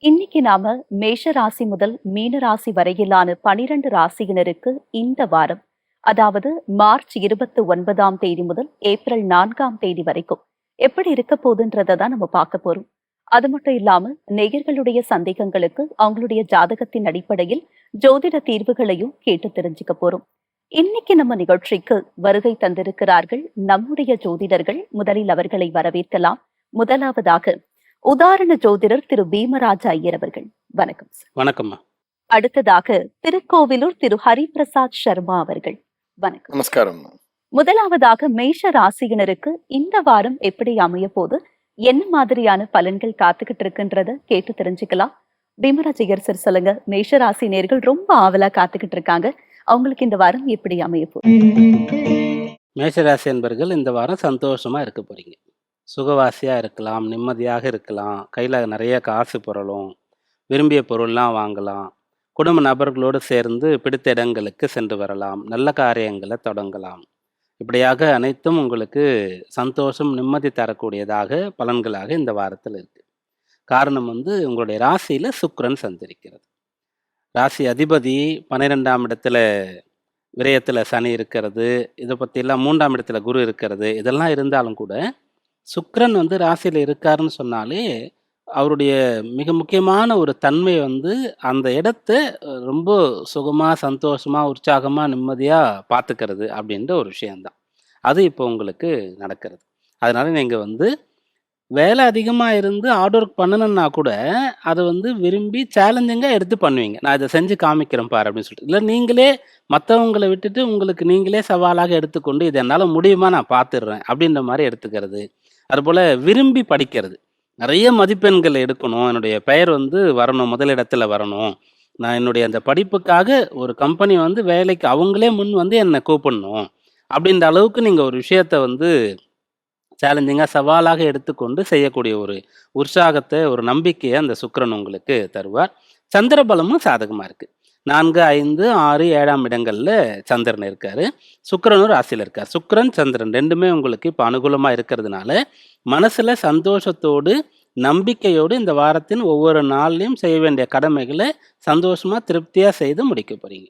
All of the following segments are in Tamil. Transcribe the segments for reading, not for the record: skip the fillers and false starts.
இன்னைக்கு நாம மேஷ ராசி முதல் மீன ராசி வரையிலான 12 ராசியினருக்கு இந்த வாரம், அதாவது மார்ச் 29ஆம் தேதி முதல் ஏப்ரல் 4ஆம் தேதி வரைக்கும் எப்படி இருக்க போகுதுன்றதை தான் நம்ம பார்க்க போறோம். அது மட்டும் இல்லாம நேயர்களுடைய சந்தேகங்களுக்கு அவங்களுடைய ஜாதகத்தின் அடிப்படையில் ஜோதிட தீர்வுகளையும் கேட்டு தெரிஞ்சுக்க போறோம். இன்னைக்கு நம்ம நிகழ்ச்சிக்கு வருகை தந்திருக்கிறார்கள் நம்முடைய ஜோதிடர்கள். முதலில் அவர்களை வரவேற்கலாம். முதலாவதாக உதாரண ஜோதிடர் திரு பீமராஜ ஐயர் அவர்கள். வணக்கம் சார். வணக்கம்மா. அடுத்ததாக திருக்கோவிலூர் திரு ஹரிபிரசாத் சர்மா அவர்கள். வணக்கம். நமஸ்காரம். முதலாவதாக மேஷ ராசியினருக்கு இந்த வாரம் எப்படி அமைய போது, என்ன மாதிரியான பலன்கள் காத்துக்கிட்டு இருக்குன்றத கேட்டு தெரிஞ்சுக்கலாம். பீமராஜ் ஐயர் சார் சொல்லுங்க. மேஷ ராசி நேர்கள் ரொம்ப ஆவலா காத்துக்கிட்டு இருக்காங்க. அவங்களுக்கு இந்த வாரம் எப்படி அமைய போகுது? மேஷராசி என்பர்கள் இந்த வாரம் சந்தோஷமா இருக்க போறீங்க. சுகவாசியா இருக்கலாம், நிம்மதியாக இருக்கலாம், கையில நிறைய காசு புரளும், விரும்பிய பொருள்லாம் வாங்கலாம், குடும்ப நபர்களோடு சேர்ந்து பிடித்த இடங்களுக்கு சென்று வரலாம், நல்ல காரியங்களை தொடங்கலாம். இப்படியாக அனைத்தும் உங்களுக்கு சந்தோஷம், நிம்மதி தரக்கூடியதாக பலன்களாக இந்த வாரத்தில் இருக்கு. காரணம் உங்களுடைய ராசியில சுக்கிரன் சஞ்சரிக்கிறது. ராசி அதிபதி 12ஆம் இடத்துல விரயத்துல சனி இருக்கிறது, இதை பற்றிலாம் 3ஆம் இடத்துல குரு இருக்கிறது. இதெல்லாம் இருந்தாலும் கூட சுக்கிரன் ராசியில் இருக்காருன்னு சொன்னாலே அவருடைய மிக முக்கியமான ஒரு தன்மை அந்த இடத்த ரொம்ப சுகமா, சந்தோஷமா, உற்சாகமா, நிம்மதியா பார்த்துக்கிறது அப்படின்ற ஒரு விஷயம்தான். அது இப்போ உங்களுக்கு நடக்கிறது. அதனால நீங்க வேலை அதிகமா இருந்து ஹார்ட் ஒர்க் பண்ணணும்னா கூட அதை விரும்பி சேலஞ்சிங்கா எடுத்து பண்ணுவீங்க. நான் இதை செஞ்சு காமிக்கிறேன் பாரு அப்படின்னு சொல்லிட்டு. இல்லை நீங்களே மற்றவங்களை விட்டுட்டு உங்களுக்கு நீங்களே சவாலாக எடுத்துக்கொண்டு இது என்னால் முடியுமா, நான் பார்த்துடுறேன் அப்படின்ற மாதிரி எடுத்துக்கிறது. அதுபோல் விரும்பி படிக்கிறது. நிறைய மதிப்பெண்கள் எடுக்கணும், என்னுடைய பெயர் வரணும், முதலிடத்துல வரணும், நான் என்னுடைய அந்த படிப்புக்காக ஒரு கம்பெனி வேலைக்கு அவங்களே முன் என்னை கூப்பிடணும் அப்படின்ற அளவுக்கு நீங்கள் ஒரு விஷயத்தை சேலஞ்சிங்காக சவாலாக எடுத்துக்கொண்டு செய்யக்கூடிய ஒரு உற்சாகத்தை, ஒரு நம்பிக்கையை அந்த சுக்கிரன் உங்களுக்கு தருவார். சந்திர பலமும் சாதகமாக இருக்குது. 4, 5, 6, 7ஆம் இடங்கள்ல சந்திரன் இருக்காரு. சுக்கிரனும் ராசியில் இருக்கார். சுக்கிரன் சந்திரன் ரெண்டுமே உங்களுக்கு இப்போ அனுகூலமாக இருக்கிறதுனால மனசுல சந்தோஷத்தோடு, நம்பிக்கையோடு இந்த வாரத்தின் ஒவ்வொரு நாள்லையும் செய்ய வேண்டிய கடமைகளை சந்தோஷமா, திருப்தியா செய்து முடிக்க போறீங்க.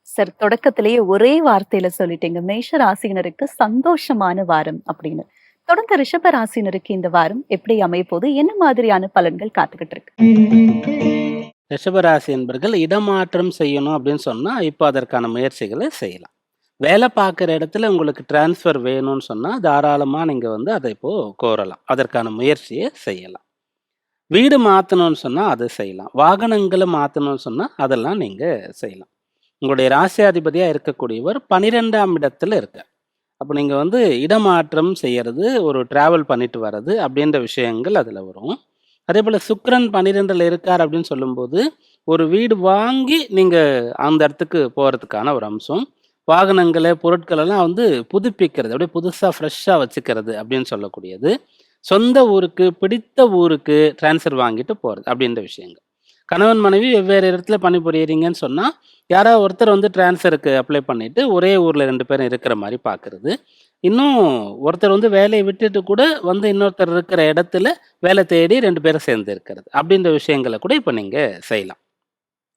சார், தொடக்கத்திலேயே ஒரே வார்த்தையில சொல்லிட்டீங்க, மேஷ ராசியினருக்கு சந்தோஷமான வாரம் அப்படின்னு. தொடர்ந்து ரிஷப ராசியினருக்கு இந்த வாரம் எப்படி அமைய போது, என்ன மாதிரியான பலன்கள் காத்துக்கிட்டு இருக்கு? ரிஷபராசி என்பர்கள் இடமாற்றம் செய்யணும் அப்படின்னு சொன்னால் இப்போ அதற்கான முயற்சிகளை செய்யலாம். வேலை பார்க்குற இடத்துல உங்களுக்கு டிரான்ஸ்ஃபர் வேணும்னு சொன்னால் தாராளமாக நீங்கள் அதை இப்போது கோரலாம், அதற்கான முயற்சியை செய்யலாம். வீடு மாற்றணும்னு சொன்னால் அதை செய்யலாம். வாகனங்களை மாற்றணும்னு சொன்னால் அதெல்லாம் நீங்கள் செய்யலாம். உங்களுடைய ராசியாதிபதியாக இருக்கக்கூடியவர் 12ஆம் இடத்துல இருக்கார். அப்போ நீங்கள் இடமாற்றம் செய்யறது, ஒரு டிராவல் பண்ணிட்டு வர்றது அப்படின்ற விஷயங்கள் அதில் வரும். அதே போல் சுக்கிரன் 12ல் இருக்கார் அப்படின்னு சொல்லும்போது ஒரு வீடு வாங்கி நீங்கள் அந்த இடத்துக்கு போகிறதுக்கான ஒரு அம்சம். வாகனங்களை, பொருட்களெல்லாம் புதுப்பிக்கிறது, அப்படியே புதுசாக ஃப்ரெஷ்ஷாக வச்சுக்கிறது அப்படின்னு சொல்லக்கூடியது. சொந்த ஊருக்கு, பிடித்த ஊருக்கு டிரான்ஸ்ஃபர் வாங்கிட்டு போகிறது அப்படின்ற விஷயங்கள். கணவன் மனைவி வெவ்வேறு இடத்துல பணிபுரியறீங்கன்னு சொன்னால் யாராவது ஒருத்தர் டிரான்ஸ்ஃபருக்கு அப்ளை பண்ணிவிட்டு ஒரே ஊரில் 2 பேரும் இருக்கிற மாதிரி பார்க்குறது. இன்னும் ஒருத்தர் வேலையை விட்டுட்டு கூட இன்னொருத்தர் இருக்கிற இடத்துல வேலை தேடி 2 பேரும் சேர்ந்து இருக்கிறது அப்படின்ற விஷயங்களை கூட இப்போ நீங்கள் செய்யலாம்.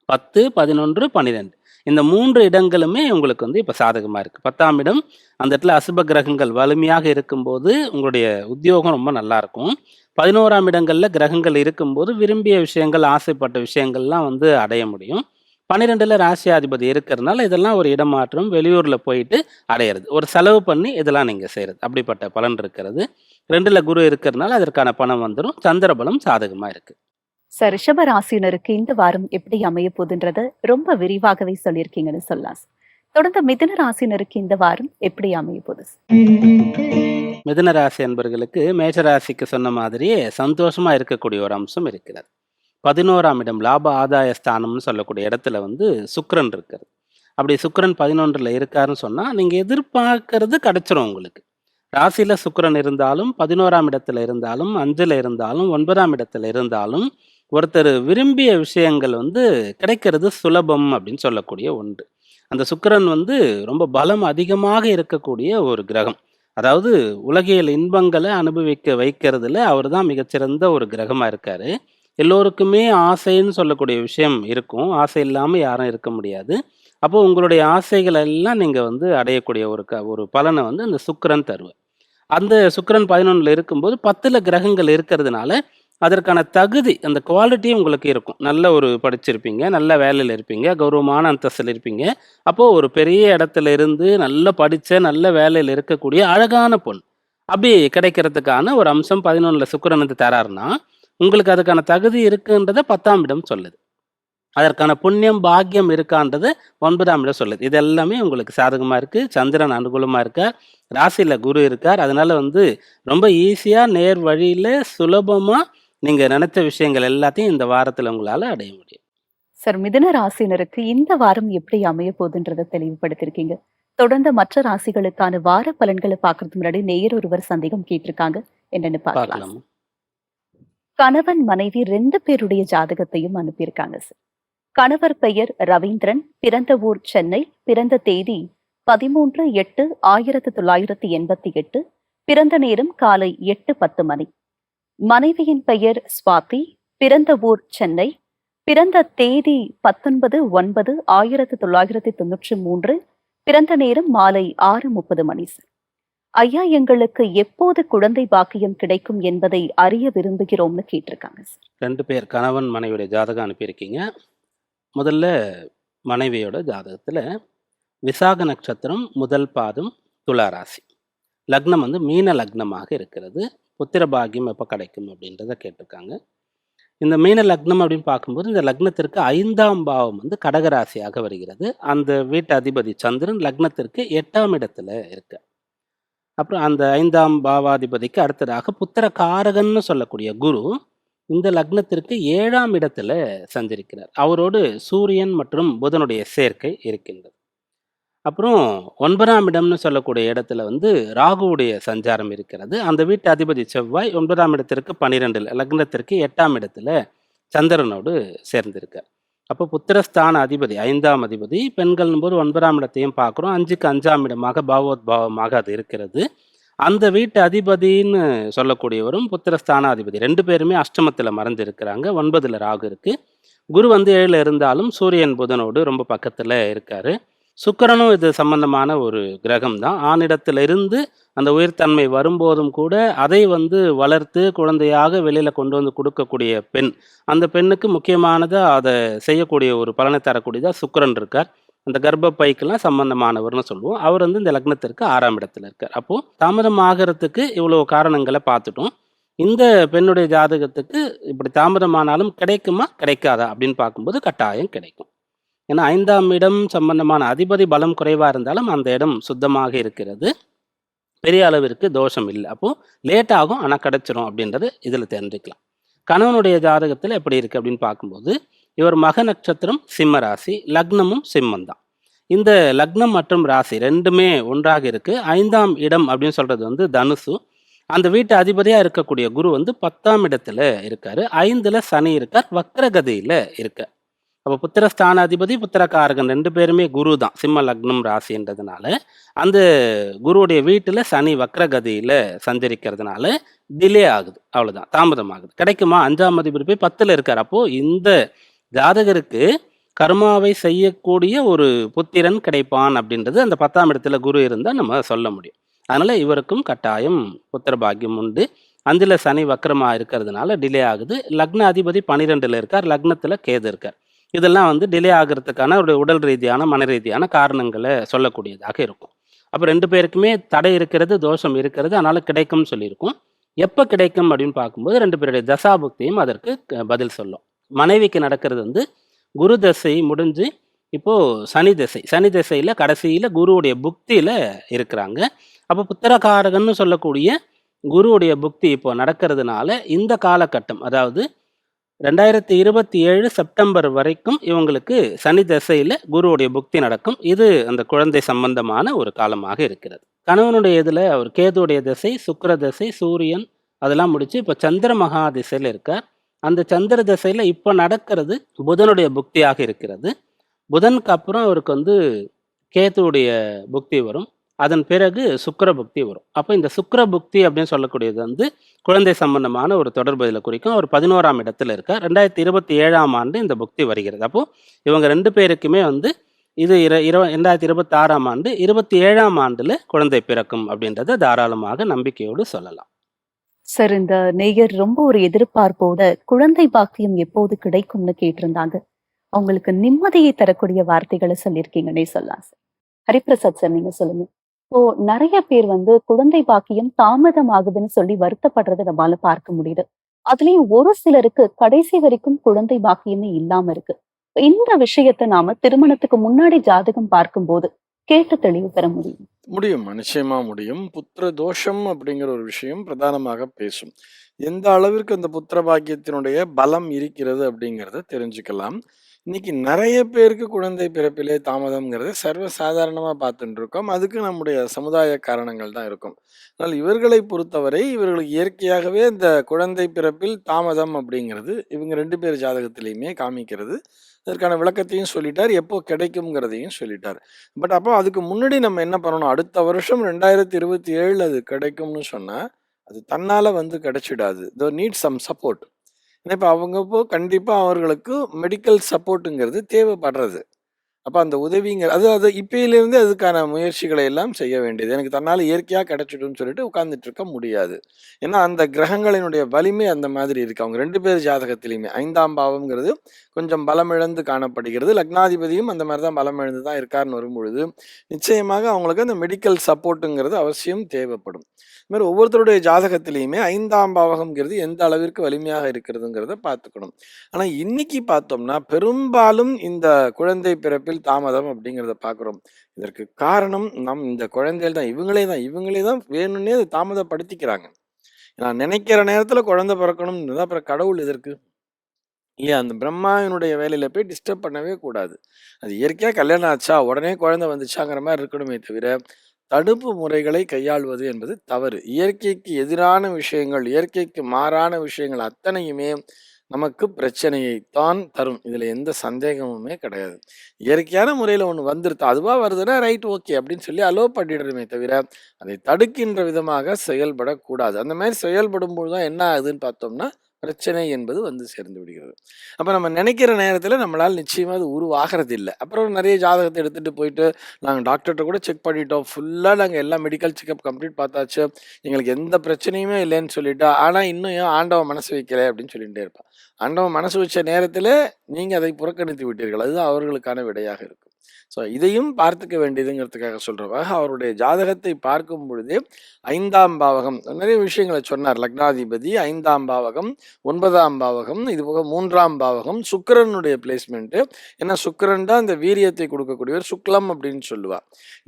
10, 11, 12 இந்த 3 இடங்களுமே உங்களுக்கு இப்போ சாதகமாக இருக்குது. 10ஆம் இடம் அந்த இடத்துல அசுப கிரகங்கள் வலிமையாக இருக்கும்போது உங்களுடைய உத்தியோகம் ரொம்ப நல்லா இருக்கும். 11ஆம் இடங்களில் கிரகங்கள் இருக்கும்போது விரும்பிய விஷயங்கள், ஆசைப்பட்ட விஷயங்கள்லாம் அடைய முடியும். 12ல் ராசியாதிபதி இருக்கிறதுனால இதெல்லாம் ஒரு இடமாற்றம், வெளியூரில் போயிட்டு அடையிறது, ஒரு செலவு பண்ணி இதெல்லாம் நீங்கள் செய்கிறது, அப்படிப்பட்ட பலன் இருக்கிறது. 2ல் குரு இருக்கிறதுனால அதற்கான பணம் வந்துடும். சந்திர பலம் சாதகமாக இருக்குது. சார், ரிஷப ராசியினருக்கு இந்த வாரம் எப்படி அமைய போகுதுன்றத ரொம்ப விரிவாகவே சொல்லியிருக்கீங்கன்னு சொல்லலாம். தொடர்ந்து மிதுன ராசியினருக்கு இந்த வாரம் எப்படி அமைய போகுது? மிதுன ராசி என்பவர்களுக்கு மேஷராசிக்கு சொன்ன மாதிரியே சந்தோஷமா இருக்கக்கூடிய ஒரு அம்சம் இருக்கிறது. 11ஆம் இடம் லாப ஆதாய ஸ்தானம்னு சொல்லக்கூடிய இடத்துல சுக்கிரன் இருக்கிறது. அப்படி சுக்கிரன் 11ல் இருக்காருன்னு சொன்னால் நீங்கள் எதிர்பார்க்கறது கிடைச்சிரும் உங்களுக்கு. ராசியில் சுக்கிரன் இருந்தாலும், 11ஆம் இடத்துல இருந்தாலும், 5ல் இருந்தாலும், 9ஆம் இடத்துல இருந்தாலும் ஒருத்தர் விரும்பிய விஷயங்கள் கிடைக்கிறது சுலபம் அப்படின்னு சொல்லக்கூடிய ஒன்று. அந்த சுக்கிரன் ரொம்ப பலம் அதிகமாக இருக்கக்கூடிய ஒரு கிரகம். அதாவது உலகியல் இன்பங்களை அனுபவிக்க வைக்கிறதுல அவர் தான் மிகச்சிறந்த ஒரு கிரகமாக இருக்காரு. எல்லோருக்குமே ஆசைன்னு சொல்லக்கூடிய விஷயம் இருக்கும். ஆசை இல்லாம யாரும் இருக்க முடியாது. அப்போ உங்களுடைய ஆசைகள் எல்லாம் நீங்க வந்து அடையக்கூடிய ஒரு பலன வந்து அந்த சுக்கிரன் தருவார். அந்த சுக்கிரன் 11ல இருக்கும்போது 10ல கிரகங்கள் இருக்கிறதுனால, அதற்கான தகுதி, அந்த குவாலிட்டி உங்களுக்கு இருக்கும். நல்ல ஒரு படிச்சிருப்பீங்க, நல்ல வேலையில இருப்பீங்க, கௌரவமான அந்தஸ்தில இருப்பீங்க. அப்போ ஒரு பெரிய இடத்துல இருந்து நல்லா படிச்ச, நல்ல வேலையில இருக்கக்கூடிய அழகான பொண். அப்படி கிடைக்கிறதுக்கான ஒரு அம்சம் 11ல சுக்கிரன் வந்து தராருன்னா, உங்களுக்கு அதுக்கான தகுதி இருக்குன்றத 10ஆம் இடம் சொல்லுது. அதற்கான புண்ணியம், பாக்கியம் இருக்கான்றது 9ஆம் இடம் சொல்லுது. இது எல்லாமே உங்களுக்கு சாதகமா இருக்கு. சந்திரன் அனுகூலமா இருக்கார். ராசியில குரு இருக்கார். அதனால வந்து ரொம்ப ஈஸியா நேர் வழியில சுலபமா நீங்க நினைச்ச விஷயங்கள் எல்லாத்தையும் இந்த வாரத்துல உங்களால அடைய முடியும். சார், மிதுன ராசினருக்கு இந்த வாரம் எப்படி அமைய போகுதுன்றத தெளிவுபடுத்திருக்கீங்க. தொடர்ந்து மற்ற ராசிகளுக்கான வார பலன்களை பார்க்கறதுக்கு முன்னாடி நேயர் ஒருவர் சந்தேகம் கேட்டிருக்காங்க. என்னன்னு பார்க்கலாம் பார்க்கலாம். சார். கணவன் மனைவி 2 பேருடைய ஜாதகத்தையும் அனுப்பியிருக்காங்க சார். கணவர் பெயர் ரவீந்திரன், பிறந்த ஊர் சென்னை, பிறந்த தேதி 13/8/1988, பிறந்த நேரம் காலை 8:10 மணி. மனைவியின் பெயர் ஸ்வாதி, பிறந்த ஊர் சென்னை, பிறந்த தேதி 19/9/1993, பிறந்த நேரம் மாலை 6:30 மணி சார். ஐயா, எங்களுக்கு எப்போது குழந்தை பாக்கியம் கிடைக்கும் என்பதை அறிய விரும்புகிறோம்னு கேட்டிருக்காங்க சார். 2 பேர் கணவன், மனைவியுடைய ஜாதகம் அனுப்பியிருக்கீங்க. முதல்ல மனைவியோட ஜாதகத்துல விசாக நட்சத்திரம், முதல் பாதம், துலா ராசி. லக்னம் வந்து மீன லக்னமாக இருக்கிறது. புத்திர பாக்கியம் எப்போ கிடைக்கும் அப்படின்றத கேட்டிருக்காங்க. இந்த மீன லக்னம் அப்படின்னு பார்க்கும்போது, இந்த லக்னத்திற்கு 5ஆம் பாவம் வந்து கடகராசியாக வருகிறது. அந்த வீட்டு அதிபதி சந்திரன் லக்னத்திற்கு 8ஆம் இடத்துல இருக்கு. அப்புறம் அந்த 5ஆம் பாவாதிபதிக்கு அடுத்ததாக புத்திர காரகன்னு சொல்லக்கூடிய குரு இந்த லக்னத்திற்கு 7ஆம் இடத்துல சஞ்சரிக்கிறார். அவரோடு சூரியன் மற்றும் புதனுடைய சேர்க்கை இருக்கின்றது. அப்புறம் 9ஆம் இடம்னு சொல்லக்கூடிய இடத்துல வந்து ராகுவுடைய சஞ்சாரம் இருக்கிறது. அந்த வீட்டு அதிபதி செவ்வாய் 9ஆம் இடத்திற்கு 12ல், லக்னத்திற்கு 8ஆம் இடத்துல சந்திரனோடு சேர்ந்திருக்கார். அப்போ புத்திரஸ்தான அதிபதி 5ஆம் அதிபதி, பெண்கள்னும் போது 9ஆம் இடத்தையும் பார்க்குறோம். 5க்கு 5ஆம் இடமாக பாவோத்பாவமாக அது இருக்கிறது. அந்த வீட்டு அதிபதின்னு சொல்லக்கூடியவரும் புத்திரஸ்தானாதிபதி 2 பேருமே அஷ்டமத்தில் மறைஞ்சிருக்கிறாங்க. 9ல் ராகு இருக்கு. குரு வந்து 7ல் இருந்தாலும் சூரியன் புதனோடு ரொம்ப பக்கத்தில் இருக்காரு. சுக்கிரனும் இது சம்பந்தமான ஒரு கிரகம் தான். ஆணிடத்துல இருந்து அந்த உயிர்த்தன்மை வரும்போதும் கூட அதை வந்து வளர்த்து குழந்தையாக வெளியில கொண்டு வந்து கொடுக்கக்கூடிய பெண், அந்த பெண்ணுக்கு முக்கியமானதா அதை செய்யக்கூடிய ஒரு பலனை தரக்கூடியதா சுக்கிரன் இருக்கார். அந்த கர்ப்பப்பைக்கெல்லாம் சம்பந்தமானவர்னு சொல்லுவோம். அவர் வந்து இந்த லக்னத்திற்கு 6ஆம் இடத்துல இருக்கார். அப்போ தாமதம் ஆகிறதுக்கு இவ்வளவு காரணங்களை பார்த்துட்டோம். இந்த பெண்ணுடைய ஜாதகத்துக்கு இப்படி தாமதமானாலும் கிடைக்குமா கிடைக்காதா அப்படின்னு பார்க்கும்போது கட்டாயம் கிடைக்கும். ஏன்னா 5ஆம் இடம் சம்பந்தமான அதிபதி பலம் குறைவா இருந்தாலும் அந்த இடம் சுத்தமாக இருக்கிறது. பெரிய அளவிற்கு தோஷம் இல்லை. அப்போ லேட் ஆகும், ஆனால் கிடைச்சிரும் அப்படின்றது இதுல தெரிஞ்சுக்கலாம். கணவனுடைய ஜாதகத்துல எப்படி இருக்கு அப்படின்னு பார்க்கும்போது, இவர் மக நட்சத்திரம், சிம்ம ராசி, லக்னமும் சிம்மம் தான். இந்த லக்னம் மற்றும் ராசி 2மே ஒன்றாக இருக்கு. 5ஆம் இடம் அப்படின்னு சொல்றது வந்து தனுசு. அந்த வீட்டு அதிபதியா இருக்கக்கூடிய குரு வந்து 10ஆம் இடத்துல இருக்காரு. 5ல சனி இருக்கார், வக்ரகதியில இருக்கார். அப்போ புத்திரஸ்தானாதிபதி, புத்திரகாரகன் 2 பேருமே குரு தான். சிம்ம லக்னம் ராசின்றதுனால அந்த குருவுடைய வீட்டுல சனி வக்ரகதியில சஞ்சரிக்கிறதுனால டிலே ஆகுது. அவ்வளவுதான், தாமதம் ஆகுது. கிடைக்குமா? 5ஆம் அதிபதி போய் 10ல இருக்கார். அப்போ இந்த ஜாதகருக்கு கர்மாவை செய்யக்கூடிய ஒரு புத்திரன் கிடைப்பான் அப்படின்றது அந்த 10ஆம் இடத்துல குரு இருந்தால் நம்ம சொல்ல முடியும். அதனால இவருக்கும் கட்டாயம் புத்திர பாக்கியம் உண்டு. 5ல சனி வக்ரமா இருக்கிறதுனால டிலே ஆகுது. லக்ன அதிபதி 12ல் இருக்கார், லக்னத்துல கேது இருக்கார். இதெல்லாம் வந்து டிலே ஆகிறதுக்கான ஒரு உடல் ரீதியான மன ரீதியான காரணங்களை சொல்லக்கூடியதாக இருக்கும். அப்போ 2 பேருக்குமே தடை இருக்கிறது, தோஷம் இருக்கிறது, அதனால கிடைக்கும்னு சொல்லியிருக்கோம். எப்போ கிடைக்கும் அப்படின்னு பார்க்கும்போது 2 பேருடைய தசாபுக்தியும் அதற்கு பதில் சொல்லும். மனைவிக்கு நடக்கிறது வந்து குரு தசை முடிஞ்சு இப்போ சனி திசை. சனி திசையில கடைசியில குருவுடைய புக்தியில இருக்கிறாங்க. அப்போ புத்திரகாரகன்னு சொல்லக்கூடிய குருவுடைய புக்தி இப்போ நடக்கிறதுனால இந்த காலகட்டம், அதாவது 2027 செப்டம்பர் வரைக்கும் இவங்களுக்கு சனி திசையில குருவுடைய புக்தி நடக்கும். இது அந்த குழந்தை சம்பந்தமான ஒரு காலமாக இருக்கிறது. கணவனுடைய இதுல அவர் கேதுவுடைய திசை, சுக்கிர திசை, சூரியன் அதெல்லாம் முடிச்சு இப்போ சந்திர மகா திசையில இருக்கார். அந்த சந்திர திசையில இப்போ நடக்கிறது புதனுடைய புக்தியாக இருக்கிறது. புதனுக்கு அப்புறம் அவருக்கு வந்து கேதுவுடைய புக்தி வரும். அதன் பிறகு சுக்கிர புக்தி வரும். அப்ப இந்த சுக்கிர புக்தி அப்படின்னு சொல்லக்கூடியது வந்து குழந்தை சம்பந்தமான ஒரு தொடர்பு இதில குறிக்கும். அவர் 11ஆம் இடத்துல இருக்கார். 2027ஆம் ஆண்டு இந்த புக்தி வருகிறது. அப்போ இவங்க 2 பேருக்குமே வந்து இது 2026ஆம் ஆண்டு, 27ஆம் ஆண்டுல குழந்தை பிறக்கும் அப்படின்றத தாராளமாக நம்பிக்கையோடு சொல்லலாம். சார், இந்த நேயர் ரொம்ப ஒரு எதிர்பார்ப்போட குழந்தை பாக்கியம் எப்போது கிடைக்கும்னு கேட்டிருந்தாங்க. அவங்களுக்கு நிம்மதியை தரக்கூடிய வார்த்தைகள சொல்லியிருக்கீங்கன்னே சொல்லலாம் சார். ஹரிபிரசாத் சார், நீங்க சொல்லுங்க. இப்போ நெறைய பேர் வந்து குழந்தை பாக்கியம் தாமதம் ஆகுதுன்னு சொல்லி வருத்தப்படுறத நம்மால பார்க்க முடியுது. அதுலயும் ஒரு சிலருக்கு கடைசி வரைக்கும் குழந்தை பாக்கியமே இல்லாம இருக்கு. இந்த விஷயத்த நாம திருமணத்துக்கு முன்னாடி ஜாதகம் பார்க்கும்போது கேட்டு தெளிவு பெற முடியும். முடியும்மா. நிச்சயமா முடியும். புத்திர தோஷம் அப்படிங்கிற ஒரு விஷயம் பிரதானமாக பேசும். எந்த அளவிற்கு அந்த புத்திர பாக்கியத்தினுடைய பலம் இருக்கிறது அப்படிங்கிறத தெரிஞ்சுக்கலாம். இன்னைக்கு நெறைய பேருக்கு குழந்தை பிறப்பிலே தாமதம்ங்கிறத சர்வ சாதாரணமா பார்த்துட்டு இருக்கோம். அதுக்கு நம்முடைய சமுதாய காரணங்கள் தான் இருக்கும். ஆனால் இவர்களை பொறுத்தவரை இவர்களுக்கு இயற்கையாகவே இந்த குழந்தை பிறப்பில் தாமதம் அப்படிங்கிறது இவங்க 2 பேர் ஜாதகத்திலயுமே காமிக்கிறது. அதற்கான விளக்கத்தையும் சொல்லிட்டார். எப்போ கிடைக்கும்ங்கிறதையும் சொல்லிட்டார். பட் அப்போ அதுக்கு முன்னாடி நம்ம என்ன பண்ணணும்? அடுத்த வருஷம் 2027 அது கிடைக்கும்னு சொன்னா, அது தன்னால வந்து கிடைச்சிடாது. They need some support. ஏன்னா இப்ப அவங்க இப்போ கண்டிப்பா அவர்களுக்கு மெடிக்கல் சப்போர்ட்ங்கிறது தேவைப்படுறது. அப்ப அந்த அது அது இப்பயிலிருந்தே அதுக்கான முயற்சிகளை எல்லாம் செய்ய வேண்டியது. எனக்கு தன்னால இயற்கையா கிடைச்சிடும்னு சொல்லிட்டு உட்கார்ந்துட்டு இருக்க முடியாது. ஏன்னா அந்த கிரகங்களினுடைய வலிமை அந்த மாதிரி இருக்கு. அவங்க 2 பேர் ஜாதகத்திலயுமே 5ஆம் பாவம்ங்கிறது கொஞ்சம் பலமிழந்து காணப்படுகிறது. லக்னாதிபதியும் அந்த மாரி தான் பலமிழந்து தான் இருக்காருன்னு வரும்பொழுது, நிச்சயமாக அவங்களுக்கு அந்த மெடிக்கல் சப்போர்ட்ங்கிறது அவசியம் தேவைப்படும். இது மாரி ஒவ்வொருத்தருடைய ஜாதகத்திலயுமே 5ஆம் பாவகம்ங்கிறது எந்த அளவிற்கு வலிமையாக இருக்கிறதுங்கிறத பார்த்துக்கணும். ஆனா இன்னைக்கு பார்த்தோம்னா, பெரும்பாலும் இந்த குழந்தை பிறப்பில் தாமதம் அப்படிங்கிறத பார்க்குறோம். இதற்கு காரணம் இந்த குழந்தைகள் தான். இவங்களே தான் வேணும்னே அத தாமதப்படுத்திக்கிறாங்க. நான் நினைக்கிற நேரத்துல குழந்தை பிறக்கணும்னு இருந்தா, அப்புறம் கடவுள் எதற்கு? இல்லையா? அந்த பிரம்மாவினுடைய வேலையில போய் டிஸ்டர்ப் பண்ணவே கூடாது. அது இயற்கையா கல்யாணம் ஆச்சா, உடனே குழந்தை வந்துச்சாங்கிற மாரி இருக்கணுமே தவிர, தடுப்பு முறைகளை கையாள்வது என்பது தவறு. இயற்கைக்கு எதிரான விஷயங்கள், இயற்கைக்கு மாறான விஷயங்கள் அத்தனையுமே நமக்கு பிரச்சனையை தான் தரும். இதுல எந்த சந்தேகமுமே கிடையாது. இயற்கையான முறையில ஒண்ணு வந்துருது. அதுவா வருதுன்னா ரைட் ஓகே அப்படின்னு சொல்லி அலோ பண்ணிடுறோமே தவிர, அதை தடுக்கின்ற விதமாக செயல்படக்கூடாது. அந்த மாரி செயல்படும்போது தான் என்ன ஆகுதுன்னு பார்த்தோம்னா, பிரச்சனை என்பது வந்து சேர்ந்து விடுகிறது. அப்ப நம்ம நினைக்கிற நேரத்துல நம்மளால நிச்சயமா அது உருவாகுறதில்ல. அப்புறம் நெறைய ஜாதகத்த எடுத்துட்டு போயிட்டு, நாங்க டாக்டர்ட்ட கூட செக் பண்ணிட்டோம். ஃபுல்லா நாங்க எல்லா மெடிக்கல் செக்கப் கம்ப்ளீட் பார்த்தாச்சு. எங்களுக்கு எந்த பிரச்சனையுமே இல்லைன்னு சொல்லிட்டு, ஆனா இன்னும் ஏன் ஆண்டவன் மனசு வைக்கல அப்படின்னு சொல்லிட்டே இருப்பான். ஆண்டவன் மனசு வச்ச நேரத்துல நீங்க அதை புறக்கணித்து விட்டீர்கள். அதுதான் அவர்களுக்கான விடையாக இருக்கும். ஸோ இதையும் பார்த்துக்க வேண்டியதுங்கிறதுக்காக சொல்றேன். அவருடைய ஜாதகத்தை பார்க்கும் பொழுதே 5ஆம் பாவகம் நிறைய விஷயங்கள சொன்னார். லக்னாதிபதி 5ஆம் பாவகம், 9ஆம் பாவகம், இதுபோக 3ஆம் பாவகம், சுக்கிரனுடைய பிளேஸ்மெண்ட். ஏன்னா சுக்கிரன் தான் இந்த வீரியத்தை கொடுக்கக்கூடியவர். சுக்லம் அப்படின்னு சொல்லுவா.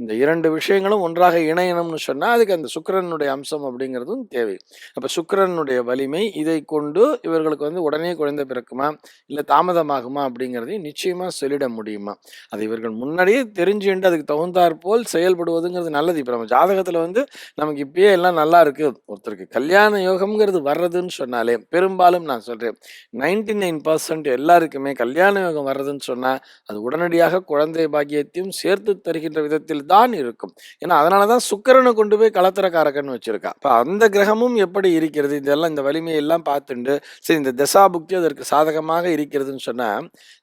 இந்த 2 விஷயங்களும் ஒன்றாக இணையணும்னு சொன்னா, அதுக்கு அந்த சுக்கிரனுடைய அம்சம் அப்படிங்கிறதும் தேவை. அப்ப சுக்கிரனுடைய வலிமை இதை கொண்டு இவர்களுக்கு வந்து உடனே குழந்தை பிறக்குமா, இல்ல தாமதமாகுமா அப்படிங்கிறதையும் நிச்சயமா சொல்லிட முடியுமா? அது இவர்கள் முன்னாடியே தெரிஞ்சுண்டு அதுக்கு தகுந்தாற் போல் செயல்படுவதுங்கிறது நல்லது. இப்ப நம்ம ஜாதகத்துல வந்து நமக்கு இப்பயே எல்லாம் நல்லா இருக்கு. ஒருத்தருக்கு கல்யாண யோகம்ங்கிறது வர்றதுன்னு சொன்னாலே, பெரும்பாலும் நான் சொல்றேன் 99% எல்லாருக்குமே கல்யாண யோகம் வர்றதுன்னு சொன்னா, அது உடனடியாக குழந்தை பாக்கியத்தையும் சேர்த்து தருகின்ற விதத்தில் தான் இருக்கும். ஏன்னா அதனால தான் சுக்கிரனை கொண்டு போய் களத்திரக்காரகன்னு வச்சிருக்கா. அப்ப அந்த கிரகமும் எப்படி இருக்கிறது? இதெல்லாம் இந்த வலிமையெல்லாம் பார்த்துண்டு, சரி இந்த தசாபுக்தி அதற்கு சாதகமாக இருக்கிறதுன்னு சொன்னா,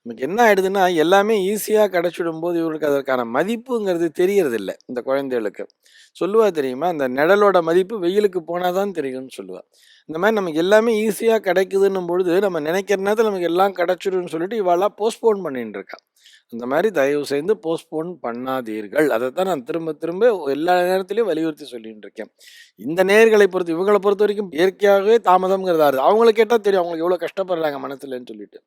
நமக்கு என்ன ஆயிடுதுன்னா, எல்லாமே ஈஸியா கிடைச்சிடும்போது இவருக்கு அதற்கான மதிப்புங்கிறது தெரியறதில்ல இந்த குழந்தைகளுக்கு. சொல்லுவா தெரியுமா? அந்த நிழலோட மதிப்பு வெயிலுக்கு போனா தான் தெரியும்னு சொல்லுவா. இந்த மாரி நமக்கு எல்லாமே ஈஸியா கிடைக்குதுன்னும் பொழுது, நம்ம நினைக்கிற நேரத்துல நமக்கு எல்லாம் கிடைச்சிடும்னு சொல்லிட்டு இவாளெல்லாம் போஸ்ட்போன் பண்ணிட்டு இருக்கா. அந்த மாரி தயவு செய்து போஸ்ட்போன் பண்ணாதீர்கள். அதத்தான் நான் திரும்ப திரும்ப எல்லா நேரத்திலயும் வலியுறுத்தி சொல்லிட்டு இருக்கேன். இந்த நேயர்களை பொறுத்து இவங்கள பொறுத்தவரைக்கும் இயற்கையாகவே தாமதம்ங்கிறது ஆறுது. அவங்கள கேட்டா தெரியும். அவங்களுக்கு எவ்வளவு கஷ்டப்படுறாங்க மனசுலன்னு சொல்லிட்டு.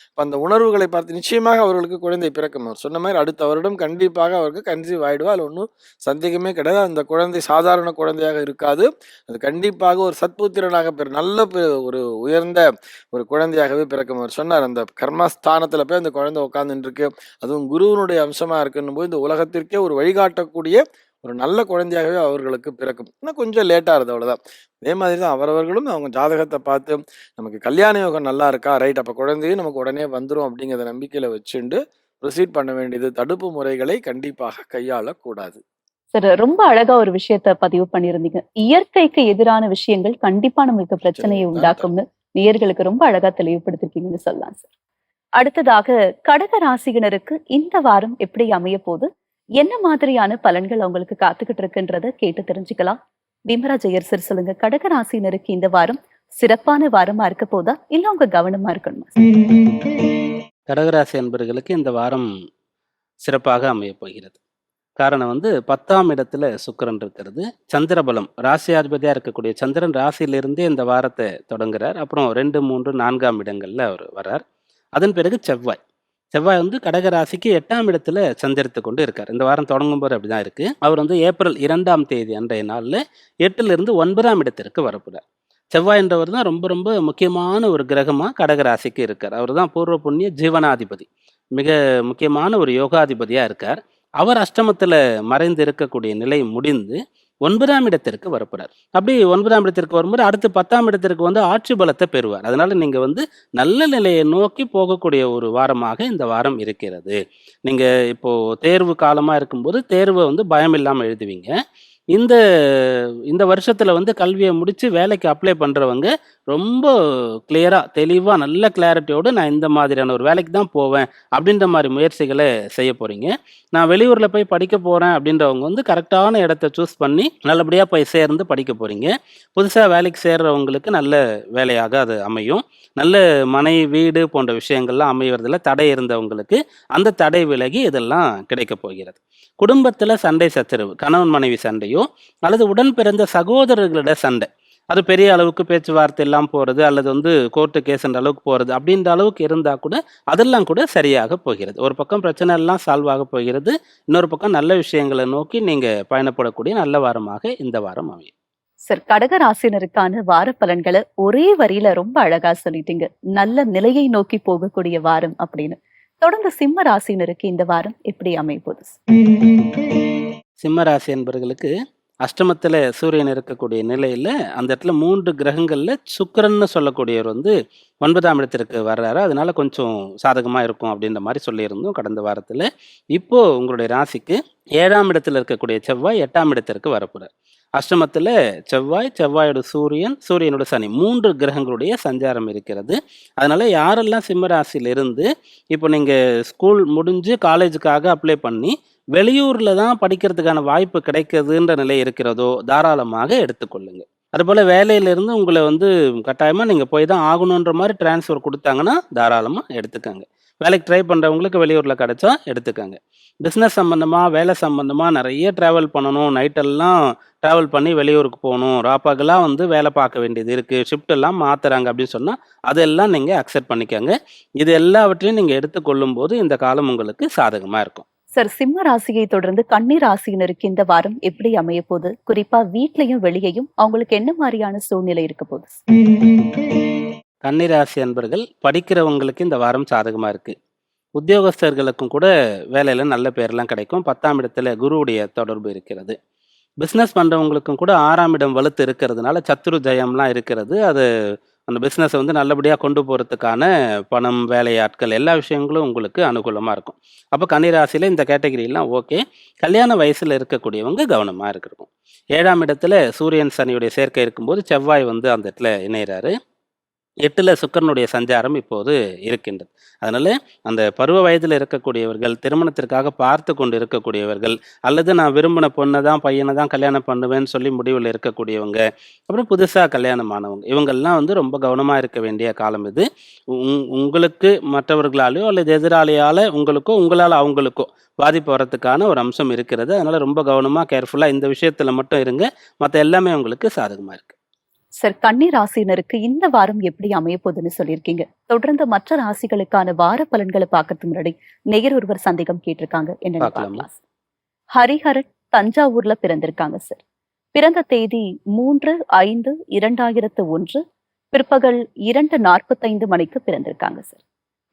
அப்ப அந்த உணர்வுகளை பார்த்து நிச்சயமாக அவர்களுக்கு குழந்தை பிறக்கும். அவர் சொன்ன மாரி அடுத்த வருடம் கண்டிப்பாக அவருக்கு கன்சீவ் ஆயிடுவா. அதுல ஒண்ணும் சந்தேகமே கிடையாது. அந்த குழந்தை சாதாரண குழந்தையாக இருக்காது. அது கண்டிப்பாக ஒரு சத்புத்திரனாக நல்ல ஒரு உயர்ந்த ஒரு குழந்தையாகவே பிறக்கும். அவர் சொன்னார், அந்த கர்மஸ்தானத்துல போய் அந்த குழந்தை உட்கார்ந்துட்டு இருக்கு. அதுவும் குருவினுடைய அம்சமா இருக்குன்னும் போது இந்த உலகத்திற்கே ஒரு வழிகாட்டக்கூடிய ஒரு நல்ல குழந்தையாகவே அவர்களுக்கு பிறக்கும். இன்னும் கொஞ்சம் லேட்டா ஆகுது அவ்வளவுதான். அதே மாதிரி தான் அவரவர்களும் அவங்க ஜாதகத்தை பார்த்து நமக்கு கல்யாண யோகம் நல்லா இருக்கா, ரைட், அப்ப குழந்தையும் நமக்கு உடனே வந்துரும் அப்படிங்கிறத நம்பிக்கையில வச்சுண்டு ப்ரொசீட் பண்ண வேண்டியது. தடுப்பு முறைகளை கண்டிப்பாக கையாளக்கூடாது. சார் ரொம்ப அழகா ஒரு விஷயத்த பதிவு பண்ணியிருந்தீங்க. இயற்கைக்கு எதிரான விஷயங்கள் கண்டிப்பா நமக்கு பிரச்சனையை பிரச்சனையை தான் உண்டாக்கும்னு நேயர்களுக்கு ரொம்ப அழகா தெளிவுபடுத்திருக்கீங்கன்னு சொல்லலாம் சார். அடுத்ததாக கடக ராசியினருக்கு இந்த வாரம் எப்படி அமைய போகுது? என்ன மாதிரியான பலன்கள் அவங்களுக்கு காத்துக்கிட்டு இருக்குன்றத கேட்டு தெரிஞ்சுக்கலாம். பீமராஜ் ஐயர் சார் சொல்லுங்க. கடக ராசியினருக்கு இந்த வாரம் சிறப்பான வாரமா இருக்க போதா? இல்ல அவங்க கவனமா இருக்கணுமா சார்? கடகராசி அன்பர்களுக்கு இந்த வாரம் சிறப்பாக அமையப் போகிறது. காரணம் வந்து 10ஆம் இடத்துல சுக்கிரன் இருக்கிறது. சந்திரபலம் ராசியாதிபதியா இருக்கக்கூடிய சந்திரன் ராசியிலிருந்தே இந்த வாரத்தை தொடங்குறார். அப்புறம் 2, 3, 4ஆம் இடங்கள்ல அவர் வர்றார். அதன் பிறகு செவ்வாய். செவ்வாய் வந்து கடக ராசிக்கு 8ஆம் இடத்துல சஞ்சரித்து கொண்டு இருக்கார். இந்த வாரம் தொடங்கும்போது அப்படிதான் இருக்கு. அவர் வந்து ஏப்ரல் 2ஆம் தேதி அன்றைய நாள்ல 8லிருந்து 9ஆம் இடத்திற்கு வரப்போறார். செவ்வாய் என்றவர் தான் ரொம்ப ரொம்ப முக்கியமான ஒரு கிரகமா கடக ராசிக்கு இருக்கார். அவர் தான் பூர்வ புண்ணிய ஜீவனாதிபதி. மிக முக்கியமான ஒரு யோகாதிபதியா இருக்கார். அவர் அஷ்டமத்துல மறைந்து இருக்கக்கூடிய நிலை முடிந்து 9ஆம் இடத்திற்கு வரப்போறார். அப்படி 9ஆம் இடத்திற்கு வரும்போது அடுத்து 10ஆம் இடத்திற்கு வந்து ஆட்சி பலத்தை பெறுவார். அதனால நீங்க வந்து நல்ல நிலையை நோக்கி போகக்கூடிய ஒரு வாரமாக இந்த வாரம் இருக்கிறது. நீங்க இப்போ தேர்வு காலமா இருக்கும்போது தேர்வை வந்து பயம் இல்லாம எழுதுவீங்க. இந்த இந்த வருஷத்துல வந்து கல்வியை முடிச்சு வேலைக்கு அப்ளை பண்றவங்க ரொம்ப கிளியரா தெளிவா நல்ல கிளாரிட்டியோட நான் இந்த மாதிரியான ஒரு வேலைக்கு தான் போவேன் அப்படின்ற மாதிரி முயற்சிகளை செய்ய போறீங்க. நான் வெளியூர்ல போய் படிக்க போறேன் அப்படின்றவங்க வந்து கரெக்டான இடத்த சூஸ் பண்ணி நல்லபடியா போய் சேர்ந்து படிக்க போறீங்க. புதுசா வேலைக்கு சேர்றவங்களுக்கு நல்ல வேலையாக அது அமையும். நல்ல மனை வீடு போன்ற விஷயங்கள்லாம் அமைவதில் தடை இருந்தவங்களுக்கு அந்த தடை விலகி இதெல்லாம் கிடைக்க போகிறது. குடும்பத்துல சண்டை சச்சரவு கணவன் மனைவி சண்டையோ அல்லது உடன் பிறந்த சகோதரர்களிட சண்டை அது பெரிய அளவுக்கு பேச்சுவார்த்தை எல்லாம் போறது அல்லது வந்து கோர்ட்டு கேஸ்ன்ற அளவுக்கு போறது அப்படின்ற அளவுக்கு இருந்தா கூட அதெல்லாம் கூட சரியாக போகிறது. ஒரு பக்கம் பிரச்சனை எல்லாம் சால்வ் ஆக போகிறது. இன்னொரு பக்கம் நல்ல விஷயங்களை நோக்கி நீங்க பயணப்படக்கூடிய நல்ல வாரமாக இந்த வாரம் அமையும். சார், கடக ராசினருக்கான வார பலன்களை ஒரே வரியில ரொம்ப அழகா சொல்லிட்டீங்க. நல்ல நிலையை நோக்கி போகக்கூடிய வாரம் அப்படின்னு. தொடர்ந்து சிம்ம ராசினருக்கு இந்த வாரம் எப்படி அமைய போகுது சார்? சிம்ம ராசி என்பவர்களுக்கு அஷ்டமத்துல சூரியன் இருக்கக்கூடிய நிலையில அந்த இடத்துல 3 கிரகங்கள்ல சுக்கிரன்னு சொல்லக்கூடியவர் வந்து 9ஆம் இடத்திற்கு வர்றாரு. அதனால கொஞ்சம் சாதகமா இருக்கும் அப்படின்ற மாதிரி சொல்லியிருந்தோம் கடந்த வாரத்துல. இப்போ உங்களுடைய ராசிக்கு 7ஆம் இடத்துல இருக்கக்கூடிய செவ்வாய் 8ஆம் இடத்திற்கு வரப்போறார். அஷ்டமத்துல செவ்வாய், செவ்வாயோட சூரியன், சூரியனோட சனி 3 கிரகங்களுடைய சஞ்சாரம் இருக்கிறது. அதனால யாரெல்லாம் சிம்ம ராசியில இருந்து இப்போ நீங்க ஸ்கூல் முடிஞ்சு காலேஜுக்காக அப்ளை பண்ணி வெளியூர்ல தான் படிக்கிறதுக்கான வாய்ப்பு கிடைக்குதுன்ற நிலை இருக்கிறதோ தாராளமாக எடுத்துக்கொள்ளுங்க. அதுபோல வேலையிலிருந்து உங்களை வந்து கட்டாயமா நீங்க போய் தான் ஆகணுன்ற மாதிரி டிரான்ஸ்ஃபர் கொடுத்தாங்கன்னா தாராளமா எடுத்துக்கங்க. வேலைக்கு ட்ரை பண்றவங்களுக்கு வெளியூர்ல கிடைச்சா எடுத்துக்கங்க. பிஸ்னஸ் சம்பந்தமா வேலை சம்பந்தமா நிறைய டிராவல் பண்ணணும், நைட்டெல்லாம் டிராவல் பண்ணி வெளியூருக்கு போகணும், ராப்பகலா வந்து வேலை பார்க்க வேண்டியது இருக்கு, ஷிஃப்ட் எல்லாம் மாத்துறாங்க அப்படின்னு சொன்னா அதெல்லாம் நீங்க அக்செப்ட் பண்ணிக்கங்க. இது எல்லாவற்றையும் நீங்க எடுத்துக்கொள்ளும் போது இந்த காலம் உங்களுக்கு சாதகமா இருக்கும். சார், சிம்ம ராசியை தொடர்ந்து கன்னி ராசியினருக்கு இந்த வாரம் எப்படி அமைய போகுது? குறிப்பா வீட்லயும் வெளியையும் அவங்களுக்கு என்ன மாதிரியான சூழ்நிலை இருக்க போகுது? கன்னிராசி அன்பர்கள் படிக்கிறவங்களுக்கு இந்த வாரம் சாதகமா இருக்கு. உத்தியோகஸ்தர்களுக்கும் கூட வேலையில நல்ல பேர்லாம் கிடைக்கும். 10ஆம் இடத்துல குருவுடைய தொடர்பு இருக்கிறது. பிஸ்னஸ் பண்றவங்களுக்கும் கூட 6ஆம் இடம் வலுத்து இருக்கிறதுனால சத்துரு ஜெயம்லாம் இருக்கிறது. அது அந்த பிஸ்னஸை வந்து நல்லபடியாக கொண்டு போகிறதுக்கான பணம், வேலையாட்கள் எல்லா விஷயங்களும் உங்களுக்கு அனுகூலமாக இருக்கும். அப்போ கன்னிராசியில் இந்த கேட்டகரியெல்லாம் ஓகே. கல்யாண வயசில் இருக்கக்கூடியவங்க கவனமாக இருக்கணும். 7ஆம் இடத்துல சூரியன் சனியுடைய சேர்க்கை இருக்கும்போது செவ்வாய் வந்து அந்த இடத்துல இணைகிறாரு. 8ல சுக்கிரனுடைய சஞ்சாரம் இப்போது இருக்கின்றது. அதனால அந்த பருவ வயதில் இருக்கக்கூடியவர்கள், திருமணத்திற்காக பார்த்து கொண்டு இருக்கக்கூடியவர்கள், அல்லது நான் விரும்பின பொண்ணை தான் பையனை தான் கல்யாணம் பண்ணுவேன்னு சொல்லி முடிவில் இருக்கக்கூடியவங்க, அப்புறம் புதுசாக கல்யாணம் ஆனவங்க, இவங்கெல்லாம் வந்து ரொம்ப கவனமாக இருக்க வேண்டிய காலம் இது. உங்களுக்கு மற்றவர்களாலேயோ அல்லது எதிராளியால் உங்களுக்கோ உங்களால் அவங்களுக்கோ பாதிப்பு வரத்துக்கான ஒரு அம்சம் இருக்கிறது. அதனால ரொம்ப கவனமாக கேர்ஃபுல்லாக இந்த விஷயத்தில் மட்டும் இருங்க. மற்ற எல்லாமே உங்களுக்கு சாதகமாக இருக்கு. சார், கன்னி ராசியினருக்கு இந்த வாரம் எப்படி அமைய போகுதுன்னு சொல்லியிருக்கீங்க. தொடர்ந்து மற்ற ராசிகளுக்கான வார பலன்களை பார்க்கறதுக்கு முன்னாடி நேயர் ஒருவர் சந்தேகம் கேட்டிருக்காங்க. என்னன்னு பார்க்கலாமா? பார்க்கலாம். ஹரிஹரன் தஞ்சாவூர்ல பிறந்திருக்காங்க சார். பிறந்த தேதி 3/5/2001 பிற்பகல் 2:45 மணிக்கு பிறந்திருக்காங்க சார்.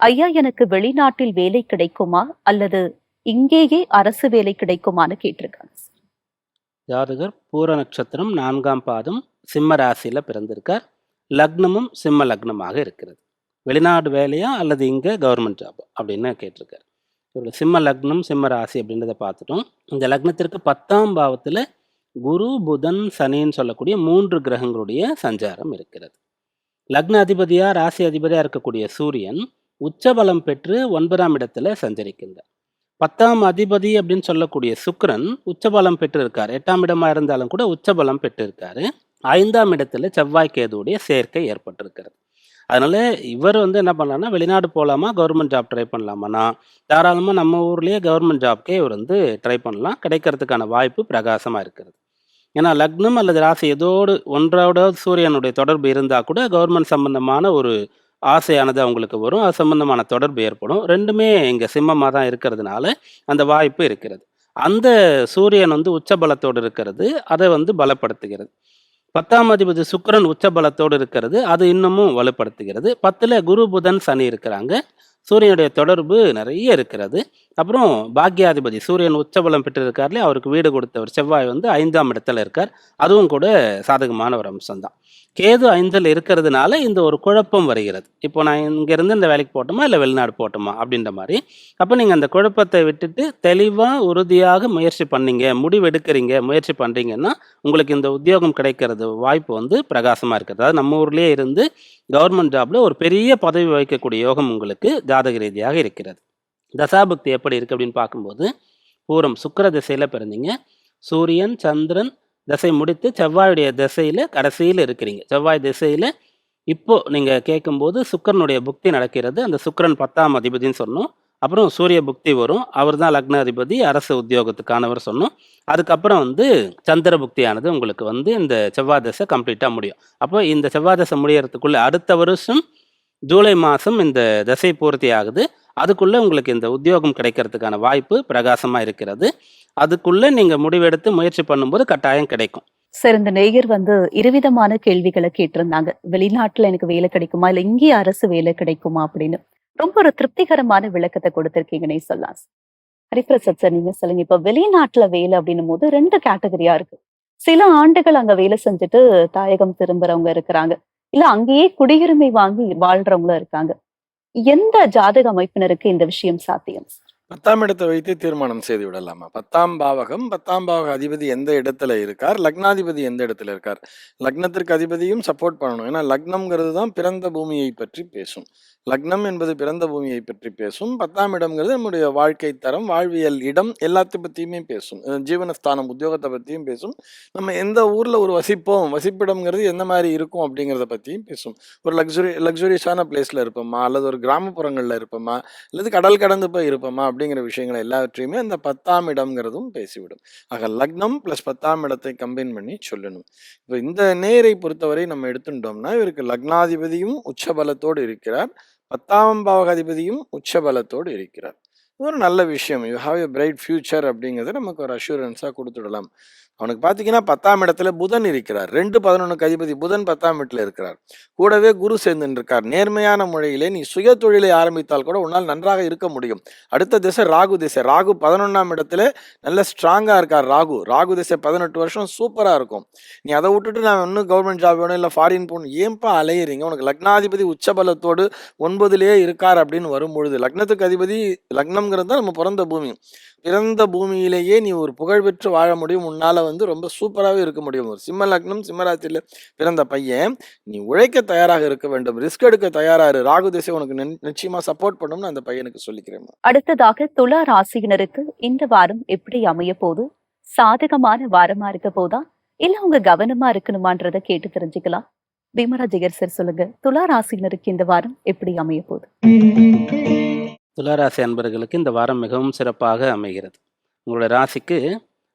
ஐயா, எனக்கு வெளிநாட்டில் வேலை கிடைக்குமா அல்லது இங்கேயே அரசு வேலை கிடைக்குமான்னு கேட்டிருக்காங்க சார். ஜாதகர் பூர நட்சத்திரம் 4ஆம் பாதம் சிம்ம ராசியில பிறந்திருக்கார். லக்னமும் சிம்ம லக்னமாக இருக்கிறது. வெளிநாடு வேலையா அல்லது இங்க கவர்மெண்ட் ஜாப் அப்படின்னு கேட்டிருக்கார். இவ்வளோ சிம்ம லக்னம், சிம்ம ராசி அப்படின்றத பார்த்துட்டோம். இந்த லக்னத்திற்கு 10ஆம் பாவத்துல குரு, புதன், சனின்னு சொல்லக்கூடிய 3 கிரகங்களுடைய சஞ்சாரம் இருக்கிறது. லக்ன அதிபதியா, ராசி அதிபதியா இருக்கக்கூடிய சூரியன் உச்சபலம் பெற்று 9ஆம் இடத்துல சஞ்சரிக்கின்றார். 10ஆம் அதிபதி அப்படின்னு சொல்லக்கூடிய சுக்கிரன் உச்சபலம் பெற்று இருக்கார். 8ஆம் இடமா இருந்தாலும் கூட உச்சபலம் பெற்று இருக்காரு. 5ஆம் இடத்துல செவ்வாய் கேதுவுடைய சேர்க்கை ஏற்பட்டிருக்கிறது. அதனால இவர் என்ன பண்ணலாம்னா, வெளிநாடு போகலாமா, கவர்மெண்ட் ஜாப் ட்ரை பண்ணலாமான்னா, தாராளமாக நம்ம ஊர்லேயே கவர்மெண்ட் ஜாப்க்கே இவர் ட்ரை பண்ணலாம். கிடைக்கிறதுக்கான வாய்ப்பு பிரகாசமாக இருக்கிறது. ஏன்னா லக்னம் அல்லது ராசி ஏதோடு ஒன்றோட சூரியனுடைய தொடர்பு இருந்தால் கூட கவர்மெண்ட் சம்பந்தமான ஒரு ஆசையானது அவங்களுக்கு வரும். அது சம்பந்தமான தொடர்பு ஏற்படும். 2மே இங்கே சிம்மமாக தான் இருக்கிறதுனால அந்த வாய்ப்பு இருக்கிறது. அந்த சூரியன் உச்சபலத்தோடு இருக்கிறது, அதை பலப்படுத்துகிறது. 10ஆம் அதிபதி சுக்கிரன் உச்சபலத்தோடு இருக்கிறது, அது இன்னமும் வலுப்படுத்துகிறது. 10ல் குரு, புதன், சனி இருக்கிறாங்க. சூரியனுடைய தொடர்பு நிறைய இருக்கிறது. அப்புறம் பாக்யாதிபதி சூரியன் உச்சபலம் பெற்று இருக்கார்லே, அவருக்கு வீடு கொடுத்தவர் செவ்வாய் 5ஆம் இடத்துல இருக்கார். அதுவும் கூட சாதகமான ஒரு அம்சம்தான். கேது 5ல் இருக்கிறதுனால இந்த ஒரு குழப்பம் வருகிறது. இப்போ நான் இங்கேருந்து இந்த வேலைக்கு போட்டோமா, இல்லை வெளிநாடு போட்டோமா அப்படின்ற மாதிரி. அப்போ நீங்கள் அந்த குழப்பத்தை விட்டுட்டு தெளிவாக உறுதியாக முயற்சி பண்ணீங்க, முடிவு எடுக்கிறீங்க, முயற்சி பண்ணுறீங்கன்னா உங்களுக்கு இந்த உத்தியோகம் கிடைக்கிறது வாய்ப்பு பிரகாசமாக இருக்கிறது. அதாவது நம்ம ஊர்லேயே இருந்து கவர்மெண்ட் ஜாப்ல ஒரு பெரிய பதவி வகிக்கக்கூடிய யோகம் உங்களுக்கு ஜாதக ரீதியாக இருக்கிறது. தசாபக்தி எப்படி இருக்கு அப்படின்னு பார்க்கும்போது, பூரம் சுக்கிர திசையில் பிறந்தீங்க. சூரியன், சந்திரன் திசை முடித்து செவ்வாயுடைய திசையில் கடைசியில் இருக்கிறீங்க. செவ்வாய் திசையில் இப்போ நீங்கள் கேட்கும்போது சுக்கிரனுடைய புக்தி நடக்கிறது. அந்த சுக்கிரன் 10ஆம் அதிபதினு சொன்னோம். அப்புறம் சூரிய புக்தி வரும். அவர் தான் லக்ன அதிபதி, அரசு உத்தியோகத்துக்கானவர் சொன்னோம். அதுக்கப்புறம் சந்திர புக்தியானது உங்களுக்கு இந்த செவ்வாய் தசை கம்ப்ளீட்டாக முடியும். அப்போ இந்த செவ்வாய் தசை முடியறதுக்குள்ள அடுத்த வருஷம் ஜூலை மாதம் இந்த தசை பூர்த்தி ஆகுது. அதுக்குள்ளே உங்களுக்கு இந்த உத்தியோகம் கிடைக்கிறதுக்கான வாய்ப்பு பிரகாசமாக இருக்கிறது. அதுக்குள்ளே நீங்கள் முடிவெடுத்து முயற்சி பண்ணும்போது கட்டாயம் கிடைக்கும். சார், இந்த நேயர் இருவிதமான கேள்விகளை கேட்டிருந்தாங்க. வெளிநாட்டுல எனக்கு வேலை கிடைக்குமா, இல்ல இங்கேயே அரசு வேலை கிடைக்குமா அப்படின்னு. ரொம்ப ஒரு திருப்திகரமான விளக்கத்தை கொடுத்திருக்கீங்கன்னே சொல்லலாம். ஹரிபிரசாத் சார், நீங்க சொல்லுங்க. இப்ப வெளிநாட்டுல வேலை அப்படின்னும் போது 2 கேட்டகரியா இருக்கு. சில ஆண்டுகள் அங்க வேலை செஞ்சுட்டு தாயகம் திரும்புறவங்க இருக்கிறாங்க, இல்ல அங்கேயே குடியுரிமை வாங்கி வாழ்றவங்களும் இருக்காங்க. எந்த ஜாதக அமைப்பினருக்கு இந்த விஷயம் சாத்தியம்? 10ஆம் இடத்தை வைத்து தீர்மானம் செய்து விடலாமா? 10ஆம் பாவகம், 10ஆம் பாவக அதிபதி எந்த இடத்துல இருக்கார், லக்னாதிபதி எந்த இடத்துல இருக்கார். லக்னத்திற்கு அதிபதியும் சப்போர்ட் பண்ணணும். ஏன்னா லக்னம்ங்கிறது தான் பிறந்த பூமியை பற்றி பேசும். லக்னம் என்பது பிறந்த பூமியை பற்றி பேசும். 10ஆம் இடம்ங்கிறது நம்முடைய வாழ்க்கை தரம், வாழ்வியல் இடம் எல்லாத்தை பற்றியுமே பேசும். ஜீவனஸ்தானம், உத்தியோகத்தை பற்றியும் பேசும். நம்ம எந்த ஊரில் ஒரு வசிப்பிடம்ங்கிறது எந்த மாதிரி இருக்கும் அப்படிங்கிறத பற்றியும் பேசும். ஒரு லக்ஸுரியஸான பிளேஸில் இருப்போமா, அல்லது ஒரு கிராமப்புறங்களில் இருப்போமா, அல்லது கடல் கடந்து போய் இருப்போமா அப்படிங்கிற விஷயங்களை எல்லாவற்றையுமே அந்த 10ஆம் இடம்ங்கிறதும் பேசிவிடும். ஆக லக்னம் ப்ளஸ் 10ஆம் இடத்தை கம்பைன் பண்ணி சொல்லணும். இப்போ இந்த நேரை பொறுத்தவரை நம்ம எடுத்துட்டோம்னா, இவருக்கு லக்னாதிபதியும் உச்சபலத்தோடு இருக்கிறார், 10ஆம் பாவகாதிபதியும் உச்சபலத்தோடு இருக்கிறார். இது ஒரு நல்ல விஷயம். You have a bright future அப்படிங்கிறத நமக்கு ஒரு அஷூரன்ஸாக கொடுத்துடலாம். அவனுக்கு பார்த்தீங்கன்னா 10ஆம் இடத்துல புதன் இருக்கிறார். 2-11க்கு அதிபதி புதன் 10ஆம் இடத்துல இருக்கிறார். கூடவே குரு சேர்ந்துன்னு இருக்கார். நேர்மையான முறையிலே நீ சுய தொழிலை ஆரம்பித்தால் கூட உன்னால் நன்றாக இருக்க முடியும். அடுத்த திசை ராகு திசை. ராகு 11ஆம் இடத்துல நல்ல ஸ்ட்ராங்காக இருக்கார். ராகு திசை 18 வருஷம் சூப்பராக இருக்கும். நீ அதை விட்டுட்டு நான் இன்னும் கவர்மெண்ட் ஜாப் வேணும், இல்லை ஃபாரின் போகணும், ஏன்பா அலையிறீங்க? உனக்கு லக்னாதிபதி உச்சபலத்தோடு 9லேயே இருக்கார் அப்படின்னு வரும்பொழுது, லக்னத்துக்கு அதிபதி லக்னம்ங்கிறது தான் நம்ம பிறந்த பூமி. பிறந்த பூமியிலேயே நீ ஒரு புகழ்பெற்று வாழ முடியும். உன்னால ரொம்ப சூப்பராகவே இருக்க முடியும். ஒரு சிம்ம லக்னம், சிம்மராசியில் பிறந்த பையன், நீ உழைக்க தயாராக இருக்க வேண்டும், ரிஸ்க் எடுக்க தயாராரு. ராகு திசை உனக்கு நிச்சயமா சப்போர்ட் பண்ணும்னு அந்த பையனுக்கு சொல்லிக்கிறேன். அடுத்ததாக துலா ராசியினருக்கு இந்த வாரம் எப்படி அமைய போது? சாதகமான வாரமா இருக்க போதா, இல்ல அவங்க கவனமா இருக்கணுமான்றத கேட்டு தெரிஞ்சுக்கலாம். பீமராஜ் சார் சொல்லுங்க, துலா ராசியினருக்கு இந்த வாரம் எப்படி அமைய போகுது? துளாராசி அன்பர்களுக்கு இந்த வாரம் மிகவும் சிறப்பாக அமைகிறது. உங்களோட ராசிக்கு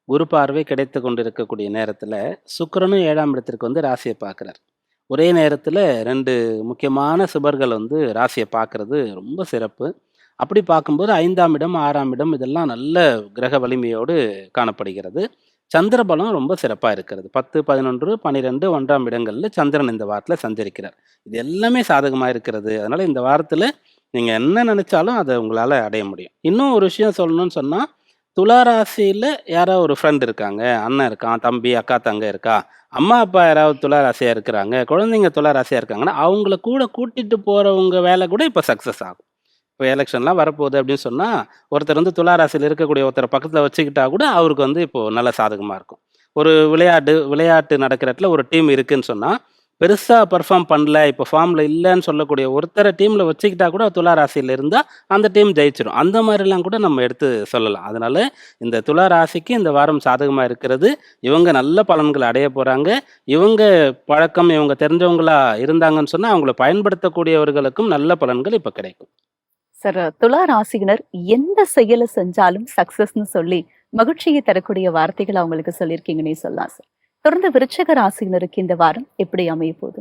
குரு பார்வை கிடைத்து கொண்டிருக்கக்கூடிய நேரத்தில் சுக்கிரனும் 7ஆம் இடத்திற்கு ராசியை பார்க்குறார். ஒரே நேரத்தில் 2 முக்கியமான சுபர்கள் ராசியை பார்க்கறது ரொம்ப சிறப்பு. அப்படி பார்க்கும்போது 5ஆம் இடம், 6ஆம் இடம் இதெல்லாம் நல்ல கிரக வலிமையோடு காணப்படுகிறது. சந்திரபலம் ரொம்ப சிறப்பாக இருக்கிறது. 10, 11, 12, 1ஆம் இடங்களில் சந்திரன் இந்த வாரத்தில் சஞ்சரிக்கிறார். இது எல்லாமே சாதகமாக இருக்கிறது. அதனால் இந்த வாரத்தில் நீங்கள் என்ன நினச்சாலும் அதை உங்களால் அடைய முடியும். இன்னும் ஒரு விஷயம் சொல்லணும்னு சொன்னால், துளாராசியில் யாராவது ஒரு ஃப்ரெண்ட் இருக்காங்க, அண்ணன் இருக்கான், தம்பி, அக்கா, தங்க இருக்கா, அம்மா அப்பா யாராவது துளாராசியாக இருக்கிறாங்க, குழந்தைங்க துளாராசியாக இருக்காங்கன்னா அவங்கள கூட கூட்டிகிட்டு போகிறவங்க வேலை கூட இப்போ சக்ஸஸ் ஆகும். இப்போ எலெக்ஷன்லாம் வரப்போகுது அப்படின்னு சொன்னா, ஒருத்தர் வந்து துலா ராசியில இருக்கக்கூடிய ஒருத்தர பக்கத்துல வச்சுக்கிட்டா கூட அவருக்கு வந்து இப்போ நல்ல சாதகமா இருக்கும். ஒரு விளையாட்டு நடக்கிற இடத்துல ஒரு டீம் இருக்குன்னு சொன்னா, பெருசா பெர்ஃபார்ம் பண்ணல, இப்போ ஃபார்ம்ல இல்லன்னு சொல்லக்கூடிய ஒருத்தர டீம்ல வச்சுக்கிட்டா கூட துலா ராசியில இருந்தா, அந்த டீம் ஜெயிச்சிரும். அந்த மாரிலாம் கூட நம்ம எடுத்து சொல்லலாம். அதனால இந்த துலா ராசிக்கு இந்த வாரம் சாதகமா இருக்கிறது. இவங்க நல்ல பலன்கள அடைய போறாங்க. இவங்க இவங்க தெரிஞ்சவங்களா இருந்தாங்கன்னு சொன்னா, அவங்கள பயன்படுத்தக்கூடியவர்களுக்கும் நல்ல பலன்கள் இப்ப கிடைக்கும். சார், துலா ராசியினர் எந்த செயலை செஞ்சாலும் சக்சஸ்ன்னு சொல்லி மகிழ்ச்சியை தரக்கூடிய வார்த்தைகள் அவங்களுக்கு சொல்லியிருக்கீங்கன்னே சொல்லலாம் சார். தொடர்ந்து விருச்சிக ராசியினருக்கு இந்த வாரம் எப்படி அமைய போகுது?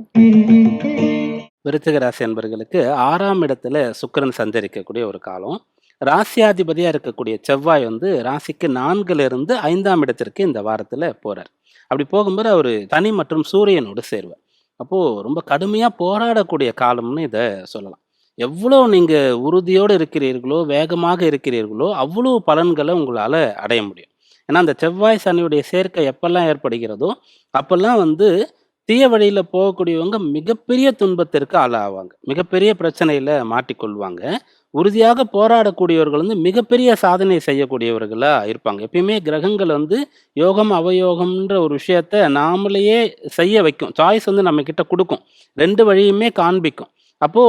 விருச்சிக ராசி அன்பர்களுக்கு 6ஆம் இடத்துல சுக்கிரன் சஞ்சரிக்கக்கூடிய ஒரு காலம். ராசியாதிபதியா இருக்கக்கூடிய செவ்வாய் வந்து ராசிக்கு 4ல இருந்து 5ஆம் இடத்திற்கு இந்த வாரத்துல போறார். அப்படி போகும்போது அவரு சனி மற்றும் சூரியனோடு சேருவார். அப்போ ரொம்ப கடுமையா போராடக்கூடிய காலம்னு இத சொல்லலாம். எவ்வளோ நீங்க உறுதியோடு இருக்கிறீர்களோ, வேகமாக இருக்கிறீர்களோ, அவ்வளோ பலன்கள உங்களால அடைய முடியும். ஏன்னா, அந்த செவ்வாய், சனியுடைய சேர்க்கை எப்பல்லாம் ஏற்படுகிறதோ, அப்பல்லாம் வந்து தீய வழியில போகக்கூடியவங்க மிகப்பெரிய துன்பத்திற்கு ஆளாவாங்க. மிகப்பெரிய பிரச்சனையில மாட்டிக்கொள்வாங்க. உறுதியாக போராடக்கூடியவர்கள் வந்து மிகப்பெரிய சாதனை செய்யக்கூடியவர்களா இருப்பாங்க. எப்பயுமே கிரகங்கள் வந்து யோகம், அவயோகம்ன்ற ஒரு விஷயத்த நாமளேயே செய்ய வைக்கும். சாய்ஸ் வந்து நம்மகிட்ட குடுக்கும். 2 வழியுமே காண்பிக்கும். அப்போ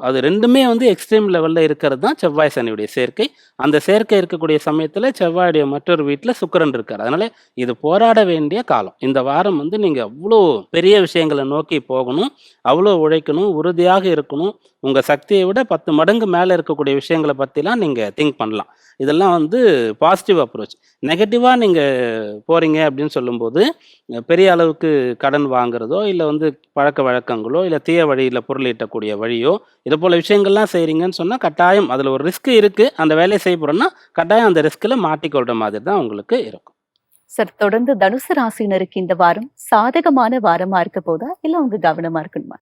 அது 2மே வந்து எக்ஸ்ட்ரீம் லெவல்ல இருக்கிறது தான் செவ்வாய், சனியுடைய சேர்க்கை. அந்த சேர்க்கை இருக்கக்கூடிய சமயத்துல செவ்வாயுடைய மற்றொரு வீட்ல சுக்கிரன் இருக்காரு. அதனால இது போராட வேண்டிய காலம். இந்த வாரம் வந்து நீங்க அவ்ளோ பெரிய விஷயங்கள நோக்கி போகணும். அவ்ளோ உழைக்கணும். உறுதியாக இருக்கணும். உங்க சக்திய விட 10 மடங்கு மேல இருக்கக்கூடிய விஷயங்கள பத்திலாம் நீங்க திங்க் பண்ணலாம். இதெல்லாம் வந்து பாசிட்டிவ் அப்ரோச். நெகட்டிவா நீங்க போறீங்க அப்படின்னு சொல்லும்போது, பெரிய அளவுக்கு கடன் வாங்குறதோ, இல்ல வந்து பழக்கவழக்கங்களோ, இல்ல தீய வழியில பொருள் ஈட்டக்கூடிய வழியோ, இது போல விஷயங்கள்லாம் செய்றீங்கன்னு சொன்னா, கட்டாயம் அதுல ஒரு ரிஸ்க் இருக்கு. அந்த வேலைய செய்ய போறோம்னா, கட்டாயம் அந்த ரிஸ்க்ல மாட்டிக்கொள்ற மாதிரி தான் உங்களுக்கு இருக்கும். சார், தொடர்ந்து தனுசு ராசியினருக்கு இந்த வாரம் சாதகமான வாரமா இருக்க போதா, இல்ல அவங்க கவனமா இருக்கணுமா?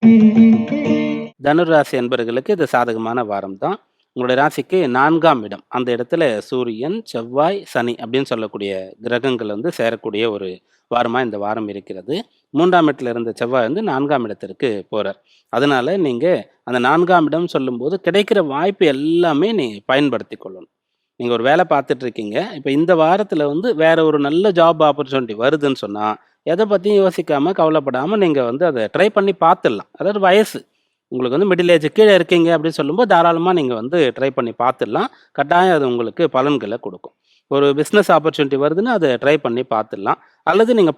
தனுர் ராசி அன்பர்களுக்கு இது சாதகமான வாரம் தான். உங்களுடைய ராசிக்கு 4ஆம் இடம். அந்த இடத்துல சூரியன், செவ்வாய், சனி அப்படின்னு சொல்லக்கூடிய கிரகங்கள் வந்து சேரக்கூடிய ஒரு வாரமா இந்த வாரம் இருக்கிறது. 3ஆம் இடத்துல இருந்த செவ்வாய் வந்து 4ஆம் இடத்திற்கு போறார். அதனால நீங்க அந்த 4ஆம் இடம் சொல்லும்போது கிடைக்கிற வாய்ப்பு எல்லாமே பயன்படுத்திக் கொள்ளணும். நீங்க ஒரு வேலை பார்த்துட்டு இருக்கீங்க. இப்ப இந்த வாரத்துல வந்து வேற ஒரு நல்ல ஜாப் ஆப்பர்ச்சுனிட்டி வருதுன்னு சொன்னா, எத பத்தியும் யோசிக்காம, கவலைப்படாம நீங்க வந்து அத ட்ரை பண்ணி பார்த்துடலாம். அதாவது வயசு உங்களுக்கு வந்து மிடில் ஏஜ் கீழ இருக்கீங்க அப்படின்னு சொல்லும்போது, தாராளமா நீங்க வந்து ட்ரை பண்ணி பார்த்துடலாம். கட்டாயம் அது உங்களுக்கு பலன்கள குடுக்கும். ஒரு பிசினஸ் ஆப்பர்ச்சுனிட்டி வருதுன்னா, அத ட்ரை பண்ணி பார்த்துடலாம். அல்லது நீங்க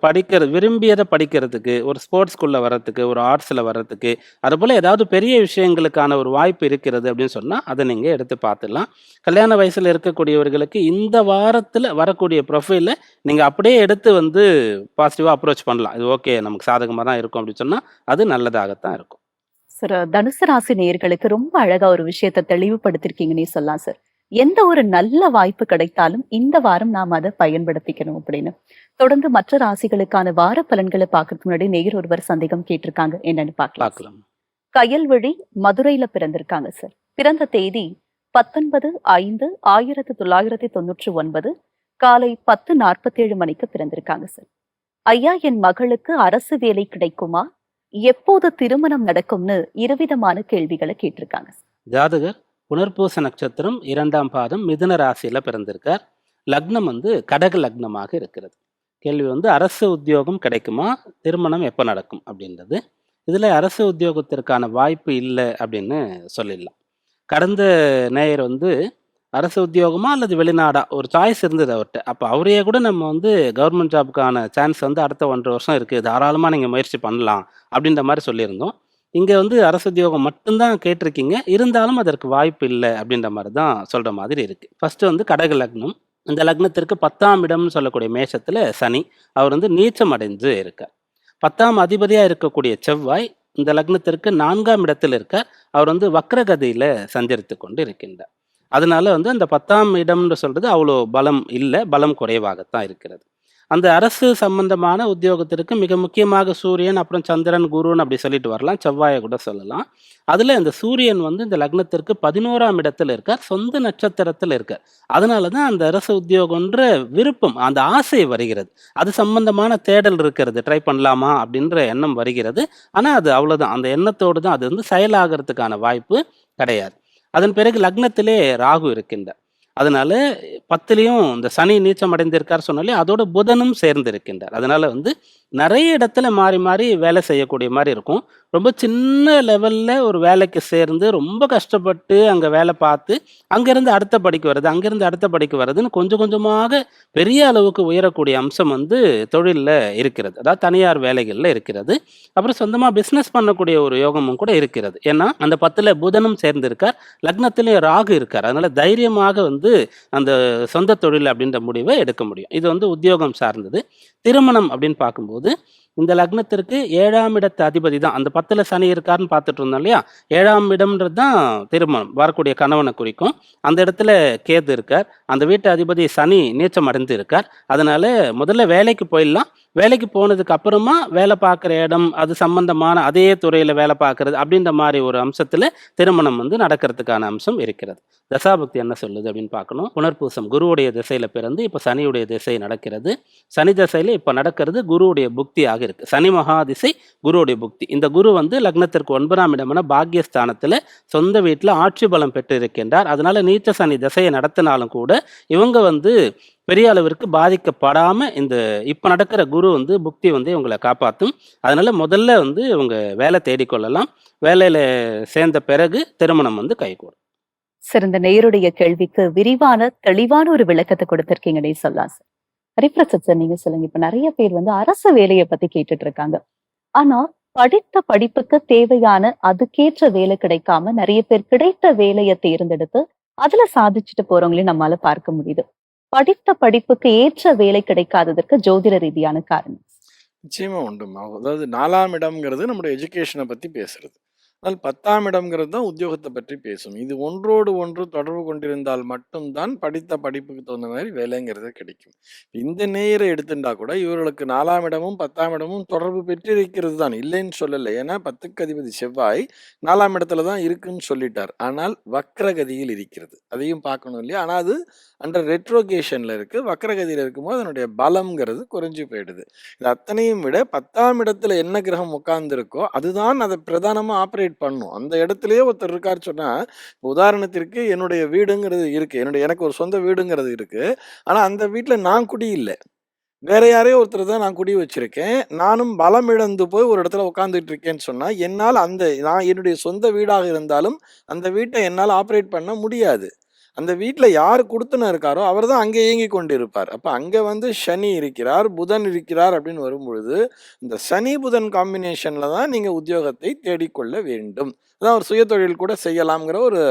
விரும்பியத படிக்கிறதுக்கு, ஒரு ஸ்போர்ட்ஸ்குள்ள வர்றதுக்கு, ஒரு ஆர்ட்ஸ்ல வர்றதுக்கு, அதுபோல ஏதாவது பெரிய விஷயங்களுக்கான ஒரு வாய்ப்பு இருக்கிறது அப்படின்னு சொன்னா, அத நீங்க எடுத்து பார்த்துடலாம். கல்யாண வயசுல இருக்கக்கூடியவர்களுக்கு இந்த வாரத்துல வரக்கூடிய ப்ரொஃபைல நீங்க அப்படியே எடுத்து வந்து பாசிட்டிவா அப்ரோச் பண்ணலாம். இது ஓகே, நமக்கு சாதகமா தான் இருக்கும் அப்படின்னு சொன்னா, அது நல்லதாகத்தான் இருக்கும். சார், தனுசு ராசி நேயர்களுக்கு ரொம்ப அழகா ஒரு விஷயத்த தெளிவுபடுத்திருக்கீங்கன்னே சொல்லலாம் சார். எந்த ஒரு நல்ல வாய்ப்பு கிடைத்தாலும் இந்த வாரம் நாம அதை பயன்படுத்திக்கணும் அப்படின்னு. தொடர்ந்து மற்ற ராசிகளுக்கான வார பலன்களை பார்க்கறதுக்கு முன்னாடி நேயர் ஒருவர் சந்தேகம் கேட்டிருக்காங்க. என்னன்னு பார்க்கலாம். பார்க்கலாம். கயல்விழி மதுரையில பிறந்திருக்காங்க சார். பிறந்த தேதி 19/5/1999 காலை 10:47 மணிக்கு பிறந்திருக்காங்க சார். ஐயா, என் மகளுக்கு அரசு வேலை கிடைக்குமா? எப்போது திருமணம் நடக்கும்னு இருவிதமான கேள்விகளை கேட்டிருக்காங்க சார். ஜாதகர் புனர்பூச நட்சத்திரம் 2ஆம் பாதம் மிதுன ராசியில பிறந்திருக்கார். லக்னம் வந்து கடக லக்னமாக இருக்கிறது. கேள்வி வந்து அரசு உத்தியோகம் கிடைக்குமா? திருமணம் எப்ப நடக்கும் அப்படின்றது. இதுல அரசு உத்தியோகத்திற்கான வாய்ப்பு இல்ல அப்படின்னு சொல்லிடலாம். கடந்த நேயர் வந்து அரசு உத்தியோகமா அல்லது வெளிநாடா ஒரு சாய்ஸ் இருந்தது அவர்ட்ட. அப்ப அவரையே கூட நம்ம வந்து கவர்மெண்ட் ஜாப்க்கான சான்ஸ் வந்து அடுத்த 1½ வருஷம் இருக்கு. தாராளமா நீங்க முயற்சி பண்ணலாம் அப்படின்ற மாரி சொல்லியிருந்தோம். இங்க வந்து அரசு உத்தியோகம் மட்டும் தான் கேட்டிருக்கீங்க. இருந்தாலும் அதற்கு வாய்ப்பு இல்ல அப்படின்ற மாரி தான் சொல்ற மாதிரி இருக்கு. ஃபர்ஸ்ட் வந்து கடக லக்னம். இந்த லக்னத்திற்கு 10ஆம் இடம்னு சொல்லக்கூடிய மேஷத்துல சனி. அவர் வந்து நீச்சம் அடைஞ்சு இருக்கார். 10ஆம் அதிபதியா இருக்கக்கூடிய செவ்வாய் இந்த லக்னத்திற்கு 4ஆம் இடத்தில் இருக்கார். அவர் வந்து வக்ரகதியில சஞ்சரித்துக் கொண்டு இருக்கின்றார். அதனால வந்து அந்த 10ஆம் இடம்னு சொல்றது அவ்வளோ பலம் இல்ல. பலம் குறைவாகத்தான் இருக்கிறது. அந்த அரசு சம்பந்தமான உத்தியோகத்திற்கு மிக முக்கியமாக சூரியன், அப்புறம் சந்திரன், குருன்னு அப்படி சொல்லிட்டு வரலாம். செவ்வாய கூட சொல்லலாம். அதுல இந்த சூரியன் வந்து இந்த லக்னத்திற்கு 11ஆம் இடத்துல இருக்கார். சொந்த நட்சத்திரத்துல இருக்கார். அதனால தான் அந்த அரசு உத்தியோகம்ன்ற விருப்பம், அந்த ஆசை வருகிறது. அது சம்பந்தமான தேடல் இருக்கிறது. ட்ரை பண்ணலாமா அப்படின்ற எண்ணம் வருகிறது. ஆனா அது அவ்வளவுதான். அந்த எண்ணத்தோடு தான் அது வந்து செயலாகறதுக்கான வாய்ப்பு கிடையாது. அதன் பிறகு லக்னத்திலே ராகு இருக்கின்றார். அதனால 10லயும் இந்த சனி நீச்சம் அடைந்திருக்கார் சொன்னாலே, அதோட புதனும் சேர்ந்து இருக்கின்றார். அதனால வந்து நெறைய இடத்துல மாறி, மாறி வேலை செய்யக்கூடிய மாரி இருக்கும். ரொம்ப சின்ன லெவல்ல ஒரு வேலைக்கு சேர்ந்து, ரொம்ப கஷ்டப்பட்டு அங்க வேலை பார்த்து, அங்கேருந்து அடுத்த படிக்கு வர்றது, அங்கேருந்து அடுத்த படிக்கு வர்றதுன்னு கொஞ்சம் கொஞ்சமாக பெரிய அளவுக்கு உயரக்கூடிய அம்சம் வந்து தொழில்ல இருக்கிறது. அதாவது தனியார் வேலைகள்ல இருக்கிறது. அப்புறம் சொந்தமா பிசினஸ் பண்ணக்கூடிய ஒரு யோகமும் கூட இருக்கிறது. ஏன்னா, அந்த 10ல புதனும் சேர்ந்திருக்கார். லக்னத்திலயும் ராகு இருக்கார். அதனால தைரியமாக வந்து அந்த சொந்த தொழில் அப்படின்ற முடிவை எடுக்க முடியும். இது வந்து உத்தியோகம் சார்ந்தது. திருமணம் அப்படின்னு பார்க்கும்போது, இந்த லக்னத்திற்கு 7ஆம் இடத்து அதிபதி தான். அந்த 10ல சனி இருக்காருன்னு பார்த்துட்டு இருந்தோம் இல்லையா? 7ஆம் இடம்ன்றது தான் திருமணம். வரக்கூடிய கணவன குறிக்கும். அந்த இடத்துல கேது இருக்கார். அந்த வீட்டு அதிபதி சனி நீச்சம் அடைந்து இருக்கார். அதனால முதல்ல வேலைக்கு போயிடலாம். வேலைக்கு போனதுக்கு அப்புறமா வேலை பார்க்குற இடம், அது சம்பந்தமான அதே துறையில வேலை பார்க்குறது அப்படின்ற மாரி ஒரு அம்சத்துல திருமணம் வந்து நடக்கிறதுக்கான அம்சம் இருக்கிறது. தசாபுக்தி என்ன சொல்லுது அப்படின்னு பார்க்கணும். புனர்பூசம் குருவுடைய திசையில பிறந்து இப்ப சனியுடைய திசை நடக்கிறது. சனி திசையில இப்ப நடக்கிறது குருவுடைய புக்தியாக இருக்கு. சனி மகா திசை, குருவுடைய புக்தி. இந்த குரு வந்து லக்னத்திற்கு 9ஆம் இடமான பாக்கியஸ்தானத்துல சொந்த வீட்டுல ஆட்சி பலம் பெற்று இருக்கின்றார். அதனால நீச்ச சனி திசையை நடத்தினாலும் கூட இவங்க வந்து பெரிய அளவிற்கு பாதிக்கப்படாம இந்த இப்ப நடக்கிற குரு வந்து புக்தி வந்து இவங்கள காப்பாத்தும். அதனால முதல்ல வந்து இவங்க வேலை தேடிக்கொள்ளலாம். வேலையில சேர்ந்த பிறகு திருமணம் வந்து கைகூடும். சிறந்த நேயருடைய கேள்விக்கு விரிவான, தெளிவான ஒரு விளக்கத்த குடுத்திருக்கீங்கன்னே சொல்லலாம் சார். ஹரிபிரசாத் சார், நீங்க சொல்லுங்க. இப்ப நெறைய பேர் வந்து அரசு வேலைய பத்தி கேட்டுட்டு இருக்காங்க. ஆனா, படித்த படிப்புக்கு தேவையான அதுக்கேற்ற வேலை கிடைக்காம நெறைய பேர் கிடைத்த வேலைய தேர்ந்தெடுத்து, அதுல சாதிச்சுட்டு போறவங்களையும் நம்மால பார்க்க முடியுது. படித்த படிப்புக்கு ஏற்ற வேலை கிடைக்காததற்கு ஜோதிட ரீதியான காரணம். நிச்சயமா உண்டுமா. அதாவது 4ஆம் இடம்ங்கிறது நம்முடைய எஜுகேஷன பத்தி பேசுறது. ஆனால் 10ஆம் இடம்ங்கிறது தான் உத்தியோகத்த பற்றி பேசும். இது ஒன்றோடு ஒன்று தொடர்பு கொண்டிருந்தால் மட்டும் தான் படித்த படிப்புக்கு தகுந்த மாரி வேலைங்கிறது கிடைக்கும். இந்த நேயரை எடுத்துண்டா கூட இவர்களுக்கு 4ஆம் இடமும், 10ஆம் இடமும் தொடர்பு பெற்றிருக்கிறது தான். இல்லைன்னு சொல்லல. ஏன்னா 10க்கு அதிபதி செவ்வாய் 4ஆம் இடத்துல தான் இருக்குன்னு சொல்லிட்டார். ஆனால் வக்ரகதியில் இருக்கிறது. அதையும் பார்க்கணும் இல்லையா? ஆனா அது அண்டர் ரெட்ரோகேஷன்ல இருக்கு. வக்ரகதியில இருக்கும்போது அதனுடைய பலம்ங்கிறது குறைஞ்சு போயிடுது. இது அத்தனையும் விட 10ஆம் இடத்துல என்ன கிரகம் உட்கார்ந்திருக்கோ, அதுதான் அத பிரதானமா ஆப்பரேட் பண்ணும். அந்த இடத்திலேயே ஒருத்தர் இருக்காரு சொன்னா, இப்ப உதாரணத்திற்கு என்னுடைய வீடுங்கிறது இருக்கு. எனக்கு ஒரு சொந்த வீடுங்கிறது இருக்கு. ஆனா அந்த வீட்ல நான் குடி இல்ல. வேற யாரையோ ஒருத்தர் தான் நான் குடி வச்சிருக்கேன். நானும் பலம் இழந்து போய் ஒரு இடத்துல உட்கார்ந்துட்டு இருக்கேன்னு சொன்னா, என்னால நான் என்னுடைய சொந்த வீடாக இருந்தாலும், அந்த வீட்ட என்னால ஆப்பரேட் பண்ண முடியாது. அந்த வீட்ல யாரு குடுத்துனர் இருக்காரோ, அவர் தான் அங்கே இயங்கிக் கொண்டிருப்பார். அப்ப அங்க வந்து சனி இருக்கிறார், புதன் இருக்கிறார் அப்படின்னு வரும்பொழுது, இந்த சனி, புதன் காம்பினேஷன்ல தான் நீங்க உத்தியோகத்தை தேடிக்கொள்ள வேண்டும். அதான் ஒரு சுயதொழில் கூட செய்யலாம்ங்கிற ஒரு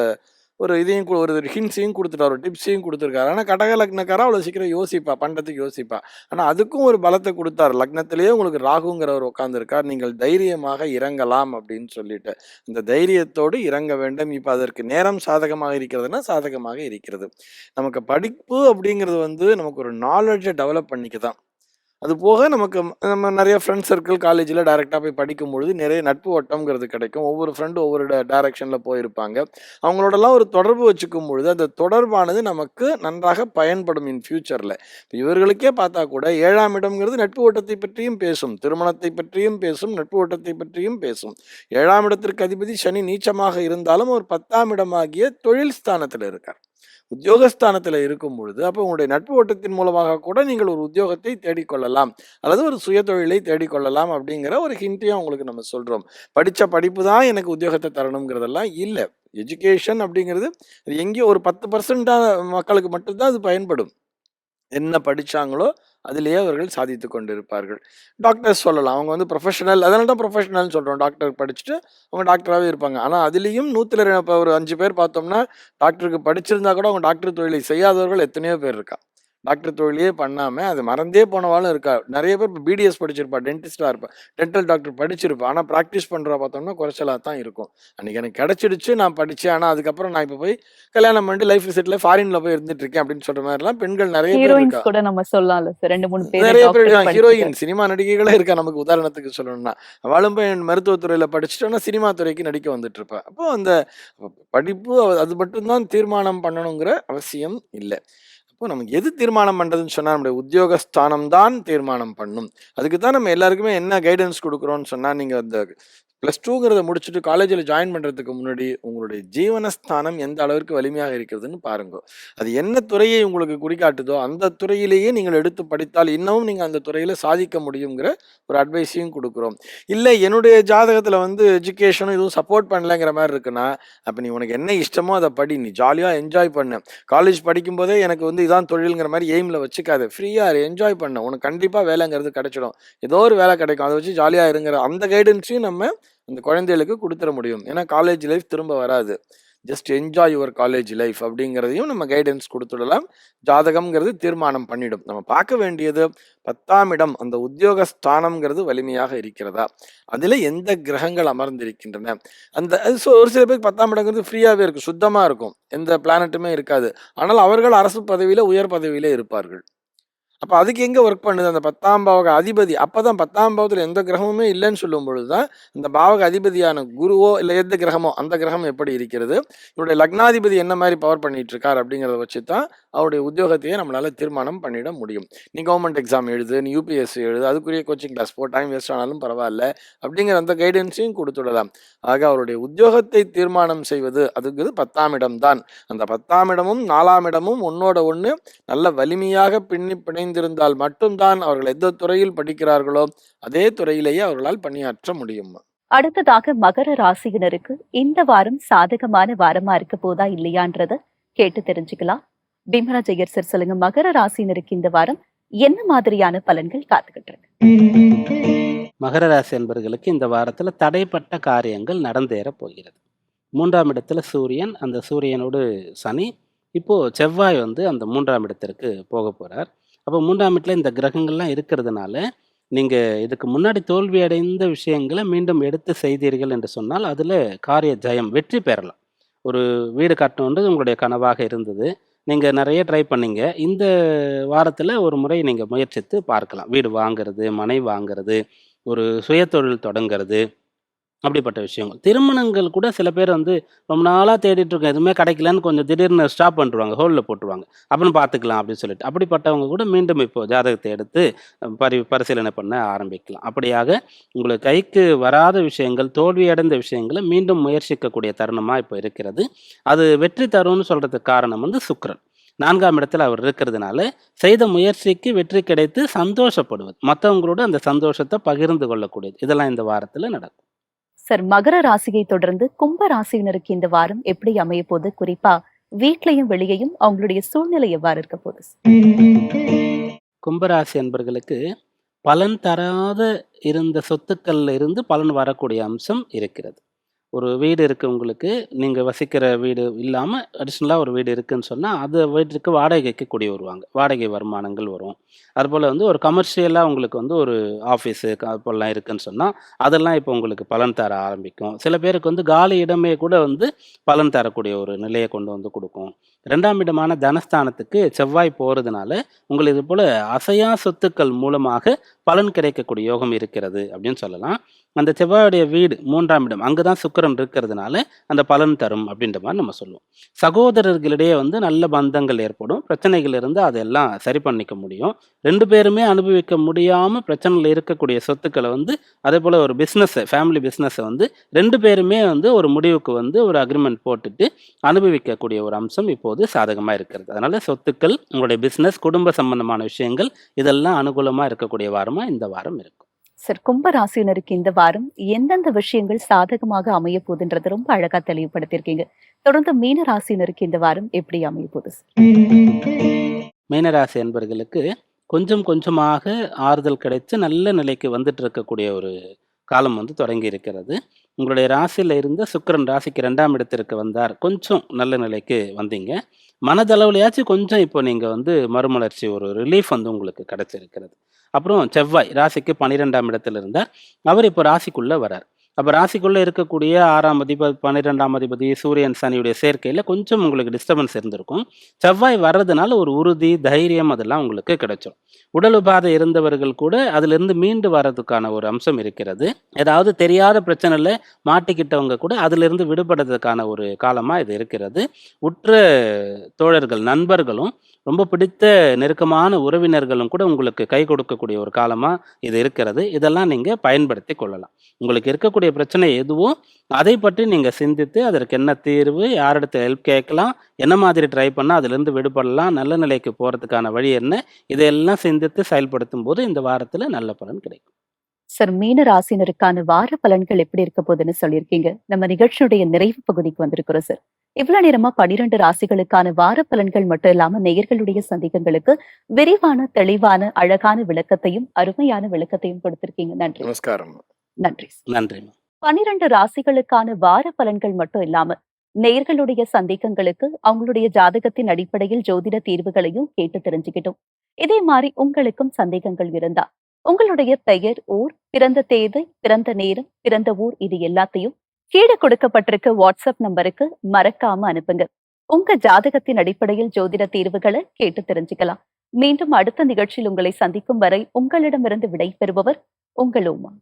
ஒரு இதையும் ஒரு ஹிண்ட்ஸையும் குடுத்துட்டாரு. ஒரு டிப்ஸையும் குடுத்துருக்காரு. ஆனா கடக லக்னக்காரா அவ்வளோ சீக்கிரம் யோசிப்பா. பண்றதுக்கு யோசிப்பா. ஆனா அதுக்கும் ஒரு பலத்த குடுத்தாரு. லக்னத்திலேயே உங்களுக்கு ராகுங்கிறவர் உட்கார்ந்திருக்கார். நீங்கள் தைரியமாக இறங்கலாம் அப்படின்னு சொல்லிட்டு. அந்த தைரியத்தோடு இறங்க வேண்டும். இப்ப அதற்கு நேரம் சாதகமாக இருக்கிறதுனா, சாதகமாக இருக்கிறது. நமக்கு படிப்பு அப்படிங்கிறது வந்து நமக்கு ஒரு நாலெட்ஜ டெவலப் பண்ணிக்க தான். அது போக நம்ம நெறைய ஃப்ரெண்ட் சர்க்கிள் காலேஜ்ல டைரக்ட்டா போய் படிக்கும்பொழுது, நிறைய நட்பு வட்டம்ங்கிறது கிடைக்கும். ஒவ்வொரு ஃப்ரெண்டும் ஒவ்வொரு டைரக்ஷன்ல போயிருப்பாங்க. அவங்களோடலாம் ஒரு தொடர்பு வச்சுக்கும் பொழுது, அந்த தொடர்பானது நமக்கு நன்றாக பயன்படும் இன் ஃபியூச்சர்ல. இவர்களுக்கே பார்த்தா கூட 7ஆம் இடம்ங்கிறது நட்பு வட்டத்தை பற்றியும் பேசும். திருமணத்தை பற்றியும் பேசும். நட்பு வட்டத்தை பற்றியும் பேசும். 7ஆம் இடத்திற்கு அதிபதி சனி நீச்சமாக இருந்தாலும், அவர் 10ஆம் இடமாகிய தொழில் ஸ்தானத்துல இருக்கார். உத்தியோகஸ்தானத்துல இருக்கும் பொழுது, அப்ப உங்களுடைய நட்பு வட்டத்தின் மூலமாக கூட நீங்கள் ஒரு உத்தியோகத்தை தேடிக்கொள்ளலாம். அல்லது ஒரு சுயதொழிலை தேடிக்கொள்ளலாம் அப்படிங்கிற ஒரு ஹிண்ட்டையும் உங்களுக்கு நம்ம சொல்றோம். படிச்ச படிப்பு தான் எனக்கு உத்தியோகத்த தரணுங்கிறதெல்லாம் இல்ல. எஜுகேஷன் அப்படிங்கிறது எங்கேயோ ஒரு 10% மக்களுக்கு மட்டும் தான் அது பயன்படும். என்ன படிச்சாங்களோ, அதிலேயே அவர்கள் சாதித்துக் கொண்டிருப்பார்கள். டாக்டர்ஸ் சொல்லலாம். அவங்க வந்து ப்ரொஃபஷனல், அதனால தான் ப்ரொஃபஷனல்னு சொல்றோம். டாக்டர் படிச்சுட்டு அவங்க டாக்டராவே இருப்பாங்க. ஆனா அதிலேயும் 100ல இப்ப ஒரு 5 பேர் பார்த்தோம்னா, டாக்டருக்கு படிச்சிருந்தா கூட அவங்க டாக்டர் தொழிலை செய்யாதவர்கள் எத்தனையோ பேர் இருக்கா. டாக்டர் தொழிலையே பண்ணாம, அது மறந்தே போனவாளும் இருக்கா. நெறைய பேர் இப்ப பிடிஎஸ் படிச்சிருப்பா, டென்டிஸ்ட்டா இருப்பா. டென்டல் டாக்டர் படிச்சிருப்பா. ஆனா பிராக்டிஸ் பண்றவ பார்த்தோம்னா குறைச்சலா தான் இருக்கும். அன்னைக்கு எனக்கு கிடைச்சிடுச்சு, நான் படிச்சேன். ஆனா அதுக்கப்புறம் நான் இப்ப போய் கல்யாணம் பண்ணிட்டு லைஃப் செட்டில்ல ஃபாரின்ல போய் இருந்துட்டு இருக்கேன் அப்படின்னு சொல்ற மாரிலாம் பெண்கள் நெறைய பேர் ஹீரோயின்ஸ் இருக்கா. கூட நம்ம சொல்லலாம்ல சார். 2, 3 பேரு நெறைய பேர் டாக்டர் படிச்சுட்டு. ஹீரோயின், சினிமா நடிகைகளே இருக்கா நமக்கு உதாரணத்துக்கு சொல்லணும்னா. அவளும் போய் மருத்துவத் துறையில படிச்சுட்டு, ஆனா சினிமா துறைக்கு நடிக்க வந்துட்டு இருப்பா. அப்போ அந்த படிப்பு அது மட்டும் தான் தீர்மானம் பண்ணணுங்கிற அவசியம் இல்ல. அப்போ நமக்கு எது தீர்மானம் பண்றதுன்னு சொன்னா, நம்முடைய உத்தியோகஸ்தானம் தான் தீர்மானம் பண்ணும். அதுக்கு தான் நம்ம எல்லாருக்குமே என்ன கைடன்ஸ் குடுக்குறோம்னு சொன்னா, நீங்க அந்த +2ங்கிறத முடிச்சுட்டு காலேஜ்ல ஜாயின் பண்றதுக்கு முன்னாடி உங்களுடைய ஜீவனஸ்தானம் எந்த அளவிற்கு வலிமையாக இருக்கிறதுன்னு பாருங்க. அது என்ன துறையை உங்களுக்கு குறிகாட்டுதோ அந்த துறையிலேயே நீங்கள் எடுத்து படித்தால் இன்னமும் நீங்க அந்த துறையில சாதிக்க முடியுங்கிற ஒரு அட்வைஸையும் குடுக்குறோம். இல்ல என்னுடைய ஜாதகத்துல வந்து எஜுகேஷனும் எதுவும் சப்போர்ட் பண்ணலங்கிற மாரி இருக்குன்னா, அப்ப நீ உனக்கு என்ன இஷ்டமோ அத படி. நீ ஜாலியா என்ஜாய் பண்ணு. காலேஜ் படிக்கும்போதே எனக்கு வந்து இதான் தொழில்ங்கிற மாரி எய்ம்ல வச்சுக்காத. ஃப்ரீயா இரு, என்ஜாய் பண்ணு. உனக்கு கண்டிப்பா வேலைங்கிறது கிடைச்சிடும். ஏதோ ஒரு வேலை கிடைக்கும். அத வச்சு ஜாலியா இருங்கிற அந்த கைடன்ஸையும் நம்ம அந்த குழந்தைகளுக்கு குடுத்துற முடியும். ஏன்னா காலேஜ் லைஃப் திரும்ப வராது. Just enjoy your college life அப்படிங்கிறதையும் நம்ம கைடன்ஸ் குடுத்துடலாம். ஜாதகம்ங்கிறது தீர்மானம் பண்ணிடும். நம்ம பார்க்க வேண்டியது 10ஆம் இடம் அந்த உத்தியோக ஸ்தானம்ங்கிறது வலிமையாக இருக்கிறதா? அதில எந்த கிரகங்கள் அமர்ந்திருக்கின்றன? அந்த ஒரு சில பேருக்கு 10ஆம் இடங்கிறது ஃப்ரீயாவே இருக்கும். சுத்தமா இருக்கும். எந்த பிளானட்டுமே இருக்காது. ஆனால் அவர்கள் அரசு பதவியில, உயர் பதவியில இருப்பார்கள். அப்ப அதுக்கு எங்க ஒர்க் பண்ணுது? அந்த 10ஆம் பாவக அதிபதி. அப்பதான் 10ஆம் பாவத்துல எந்த கிரகமுமே இல்லன்னு சொல்லும் பொழுது தான், அந்த பாவக அதிபதியான குருவோ, இல்ல எந்த கிரகமோ, அந்த கிரகம் எப்படி இருக்கிறது? இவருடைய லக்னாதிபதி என்ன மாரி பவர் பண்ணிட்டு இருக்கார்? அப்படிங்கிறத வச்சு தான் அவருடைய உத்தியோகத்தையே நம்மளால தீர்மானம் பண்ணிட முடியும். நீ கவர்மெண்ட் எக்ஸாம் எழுது, நீ யுபிஎஸ்சி எழுது, அதுக்குரிய கோச்சிங் கிளாஸ் போ, டைம் வேஸ்ட் ஆனாலும் பரவால்ல. அப்படிங்கிற அந்த கைடன்ஸையும் குடுத்துடலாம். ஆக அவருடைய உத்தியோகத்தை தீர்மானம் செய்வது, அதுங்கிறது 10ஆம் இடம் தான். அந்த 10ஆம் இடமும், 4ஆம் இடமும் ஒண்ணோட ஒண்ணு நல்ல வலிமையாக பின்னி பிணைந்திருந்தால் மட்டும்தான் அவர்கள் எந்த துறையில் படிக்கிறார்களோ அதே துறையிலேயே அவர்களால் பணியாற்ற முடியும். அடுத்ததாக மகர ராசியினருக்கு இந்த வாரம் சாதகமான வாரமா இருக்க போதா இல்லையான்றத கேட்டு தெரிஞ்சுக்கலாம். பீமராஜ் ஐயர் சார் சொல்லுங்க, மகர ராசியினருக்கு இந்த வாரம் என்ன மாதிரியான பலன்கள் காத்துக்கிட்டு இருக்கு? மகர ராசி என்பர்களுக்கு இந்த வாரத்துல தடைப்பட்ட காரியங்கள் நடந்தேற போகிறது. 3ஆம் இடத்துல சூரியன், அந்த சூரியனோடு சனி, இப்போ செவ்வாய் வந்து அந்த 3ஆம் இடத்திற்கு போக போறார். அப்போ 3ஆம் இடத்துல இந்த கிரகங்கள்லாம் இருக்கிறதுனால, நீங்க இதுக்கு முன்னாடி தோல்வி அடைந்த விஷயங்கள மீண்டும் எடுத்து செய்தீர்கள் என்று சொன்னால், அதுல காரிய ஜெயம், வெற்றி பெறலாம். ஒரு வீடு கட்டணுன்றது உங்களுடைய கனவாக இருந்தது. நீங்க நெறைய ட்ரை பண்ணீங்க. இந்த வாரத்துல ஒரு முறை நீங்க முயற்சித்து பார்க்கலாம். வீடு வாங்குறது, மனை வாங்குறது, ஒரு சுயதொழில் தொடங்குறது. அப்படிப்பட்ட விஷயங்கள். திருமணங்கள் கூட சில பேர் வந்து ரொம்ப நாளா தேடிட்டு இருக்கோம். எதுவுமே கிடைக்கலன்னு கொஞ்சம் திடீர்னு ஸ்டாப் பண்ணிருவாங்க. ஹோல்ட்ல போட்டுருவாங்க. அப்புறம் பார்த்துக்கலாம் அப்படின்னு சொல்லிட்டு. அப்படிப்பட்டவங்க கூட மீண்டும் இப்போ ஜாதகத்தை எடுத்து பரிசீலனை பண்ண ஆரம்பிக்கலாம். அப்படியாக உங்களுக்கு கைக்கு வராத விஷயங்கள், தோல்வியடைந்த விஷயங்கள மீண்டும் முயற்சிக்கக்கூடிய தருணமா இப்போ இருக்கிறது. அது வெற்றி தரும்னு சொல்றதுக்கு காரணம் வந்து சுக்கிரன். 4ஆம் இடத்துல அவர் இருக்கிறதுனால, செய்த முயற்சிக்கு வெற்றி கிடைத்து சந்தோஷப்படுவது. மத்தவங்களோட அந்த சந்தோஷத்த பகிர்ந்து கொள்ளக்கூடியது. இதெல்லாம் இந்த வாரத்துல நடக்கும். சார், மகர ராசியை தொடர்ந்து கும்ப ராசியினருக்கு இந்த வாரம் எப்படி அமைய போகுது? குறிப்பா வீட்லயும் வெளியையும் அவங்களுடைய சூழ்நிலை எவ்வாறு இருக்க போகுது? கும்பராசி அன்பர்களுக்கு பலன் தராத இருந்த சொத்துக்கள்ல இருந்து பலன் வரக்கூடிய அம்சம் இருக்கிறது. ஒரு வீடு இருக்கு உங்களுக்கு. நீங்க வசிக்கிற வீடு இல்லாம அடிஷனலா ஒரு வீடு இருக்குன்னு சொன்னா, அது வீட்டுக்கு வாடகைக்கு குடி வருவாங்க. வாடகை வருமானங்கள் வரும். அதுபோல வந்து ஒரு கமர்ஷியலா உங்களுக்கு வந்து ஒரு ஆஃபீஸு அதுபோலலாம் இருக்குன்னு சொன்னா, அதெல்லாம் இப்போ உங்களுக்கு பலன் தர ஆரம்பிக்கும். சில பேருக்கு வந்து காலி இடமே கூட வந்து பலன் தரக்கூடிய ஒரு நிலைய கொண்டு வந்து குடுக்கும். 2ஆம் இடமான தனஸ்தானத்துக்கு செவ்வாய் போறதுனால, உங்களுக்கு இது போல அசையா சொத்துக்கள் மூலமாக பலன் கிடைக்கக்கூடிய யோகம் இருக்கிறது அப்படின்னு சொல்லலாம். அந்த செவ்வாயுடைய வீடு 3ஆம் இடம். அங்க தான் சுக்கிரன் இருக்கிறதுனால, அந்த பலன் தரும் அப்படின்ற மாரி நம்ம சொல்லுவோம். சகோதரர்களிடையே வந்து நல்ல பந்தங்கள் ஏற்படும். பிரச்சனைகள் இருந்தா அதெல்லாம் சரி பண்ணிக்க முடியும். 2 பேருமே அனுபவிக்க முடியாம பிரச்சனையில இருக்கக்கூடிய சொத்துக்கள வந்து, அதேபோல ஒரு ஃபேமிலி பிசினஸ வந்து 2 பேருமே வந்து ஒரு முடிவுக்கு வந்து ஒரு அக்ரீமெண்ட் போட்டுட்டு அனுபவிக்கக்கூடிய ஒரு அம்சம் இப்போது சாதகமா இருக்கிறது. அதனால சொத்துக்கள், உங்களுடைய பிசினஸ், குடும்ப சம்பந்தமான விஷயங்கள் இதெல்லாம் அனுகூலமா இருக்கக்கூடிய வாரமா இந்த வாரம் இருக்கும். சார், கும்ப ராசியினருக்கு இந்த வாரம் எந்தெந்த விஷயங்கள் சாதகமாக அமைய போகுதுன்றத ரொம்ப அழகா தெளிவுபடுத்தியிருக்கீங்க. தொடர்ந்து மீன ராசியினருக்கு இந்த வாரம் எப்படி அமைய போகுது சார்? மீனராசி என்பர்களுக்கு கொஞ்சம் கொஞ்சமாக ஆறுதல் கிடைச்சு நல்ல நிலைக்கு வந்துட்டு இருக்கக்கூடிய ஒரு காலம் வந்து தொடங்கி இருக்கிறது. உங்களுடைய ராசியில இருந்த சுக்கிரன் ராசிக்கு 2ஆம் இடத்திற்கு வந்தார். கொஞ்சம் நல்ல நிலைக்கு வந்தீங்க. மனதளவுலயாச்சும் கொஞ்சம் இப்போ நீங்க வந்து மறுமலர்ச்சி, ஒரு ரிலீஃப் வந்து உங்களுக்கு கிடைச்சிருக்கிறது. அப்புறம் செவ்வாய் ராசிக்கு 12ஆம் இடத்துல இருந்தார். அவர் இப்போ ராசிக்குள்ள வரார். அப்ப ராசிக்குள்ள இருக்கக்கூடிய 6ஆம் அதிபதி, 12ஆம் அதிபதி, சூரியன், சனியுடைய சேர்க்கையில கொஞ்சம் உங்களுக்கு டிஸ்டர்பன்ஸ் இருந்திருக்கும். செவ்வாய் வர்றதுனால ஒரு உறுதி, தைரியம் அதெல்லாம் உங்களுக்கு கிடைச்சிரும். உடல் உபாதை இருந்தவர்கள் கூட அதிலிருந்து மீண்டு வர்றதுக்கான ஒரு அம்சம் இருக்கிறது. ஏதாவது தெரியாத பிரச்சனையில மாட்டிக்கிட்டவங்க கூட அதிலிருந்து விடுபடுறதுக்கான ஒரு காலமா இது இருக்கிறது. உற்ற தோழர்கள், நண்பர்களும், ரொம்ப பிடித்த நெருக்கமான உறவினர்களும் கூட உங்களுக்கு கை கொடுக்கக்கூடிய ஒரு காலமா இது இருக்கிறது. இதெல்லாம் நீங்க பயன்படுத்திக் கொள்ளலாம். உங்களுக்கு இருக்கக்கூடிய உங்களுடைய பிரச்சனை எதுவோ அதை பற்றி நீங்கள் சிந்தித்து அதற்கு என்ன தீர்வு, யாரிடத்துல ஹெல்ப் கேட்கலாம், என்ன மாதிரி ட்ரை பண்ணால் அதிலிருந்து விடுபடலாம், நல்ல நிலைக்கு போகிறதுக்கான வழி என்ன, இதையெல்லாம் சிந்தித்து செயல்படுத்தும் போது இந்த வாரத்தில் நல்ல பலன் கிடைக்கும். சார், மீன ராசினருக்கான வார பலன்கள் எப்படி இருக்க போகுதுன்னு சொல்லியிருக்கீங்க. நம்ம நிகழ்ச்சியுடைய நிறைவு பகுதிக்கு வந்திருக்கிறோம் சார். இவ்வளவு நேரமா 12 ராசிகளுக்கான வார பலன்கள் மட்டும் இல்லாம நேயர்களுடைய சந்தேகங்களுக்கு விரிவான, தெளிவான, அழகான விளக்கத்தையும் அருமையான விளக்கத்தையும் கொடுத்திருக்கீங்க. நன்றி. நமஸ்காரம். நன்றி சார். நன்றிம்மா. 12 ராசிகளுக்கான வார பலன்கள் மட்டும் இல்லாம நேயர்களுடைய சந்தேகங்களுக்கு அவங்களுடைய ஜாதகத்தின் அடிப்படையில் ஜோதிட தீர்வுகளையும் கேட்டு தெரிஞ்சுக்கிட்டோம். இதே மாதிரி உங்களுக்கும் சந்தேகங்கள் இருந்தா உங்களுடைய பெயர், ஊர், பிறந்த தேதி, பிறந்த நேரம், பிறந்த ஊர் இது எல்லாத்தையும் கீழே கொடுக்கப்பட்டிருக்க வாட்ஸ்அப் நம்பருக்கு மறக்காம அனுப்புங்க. உங்க ஜாதகத்தின் அடிப்படையில் ஜோதிட தீர்வுகளை கேட்டு தெரிஞ்சுக்கலாம். மீண்டும் அடுத்த நிகழ்ச்சியில் உங்களை சந்திக்கும் வரை உங்களிடமிருந்து விடை பெறுபவர் உங்கள் உமா.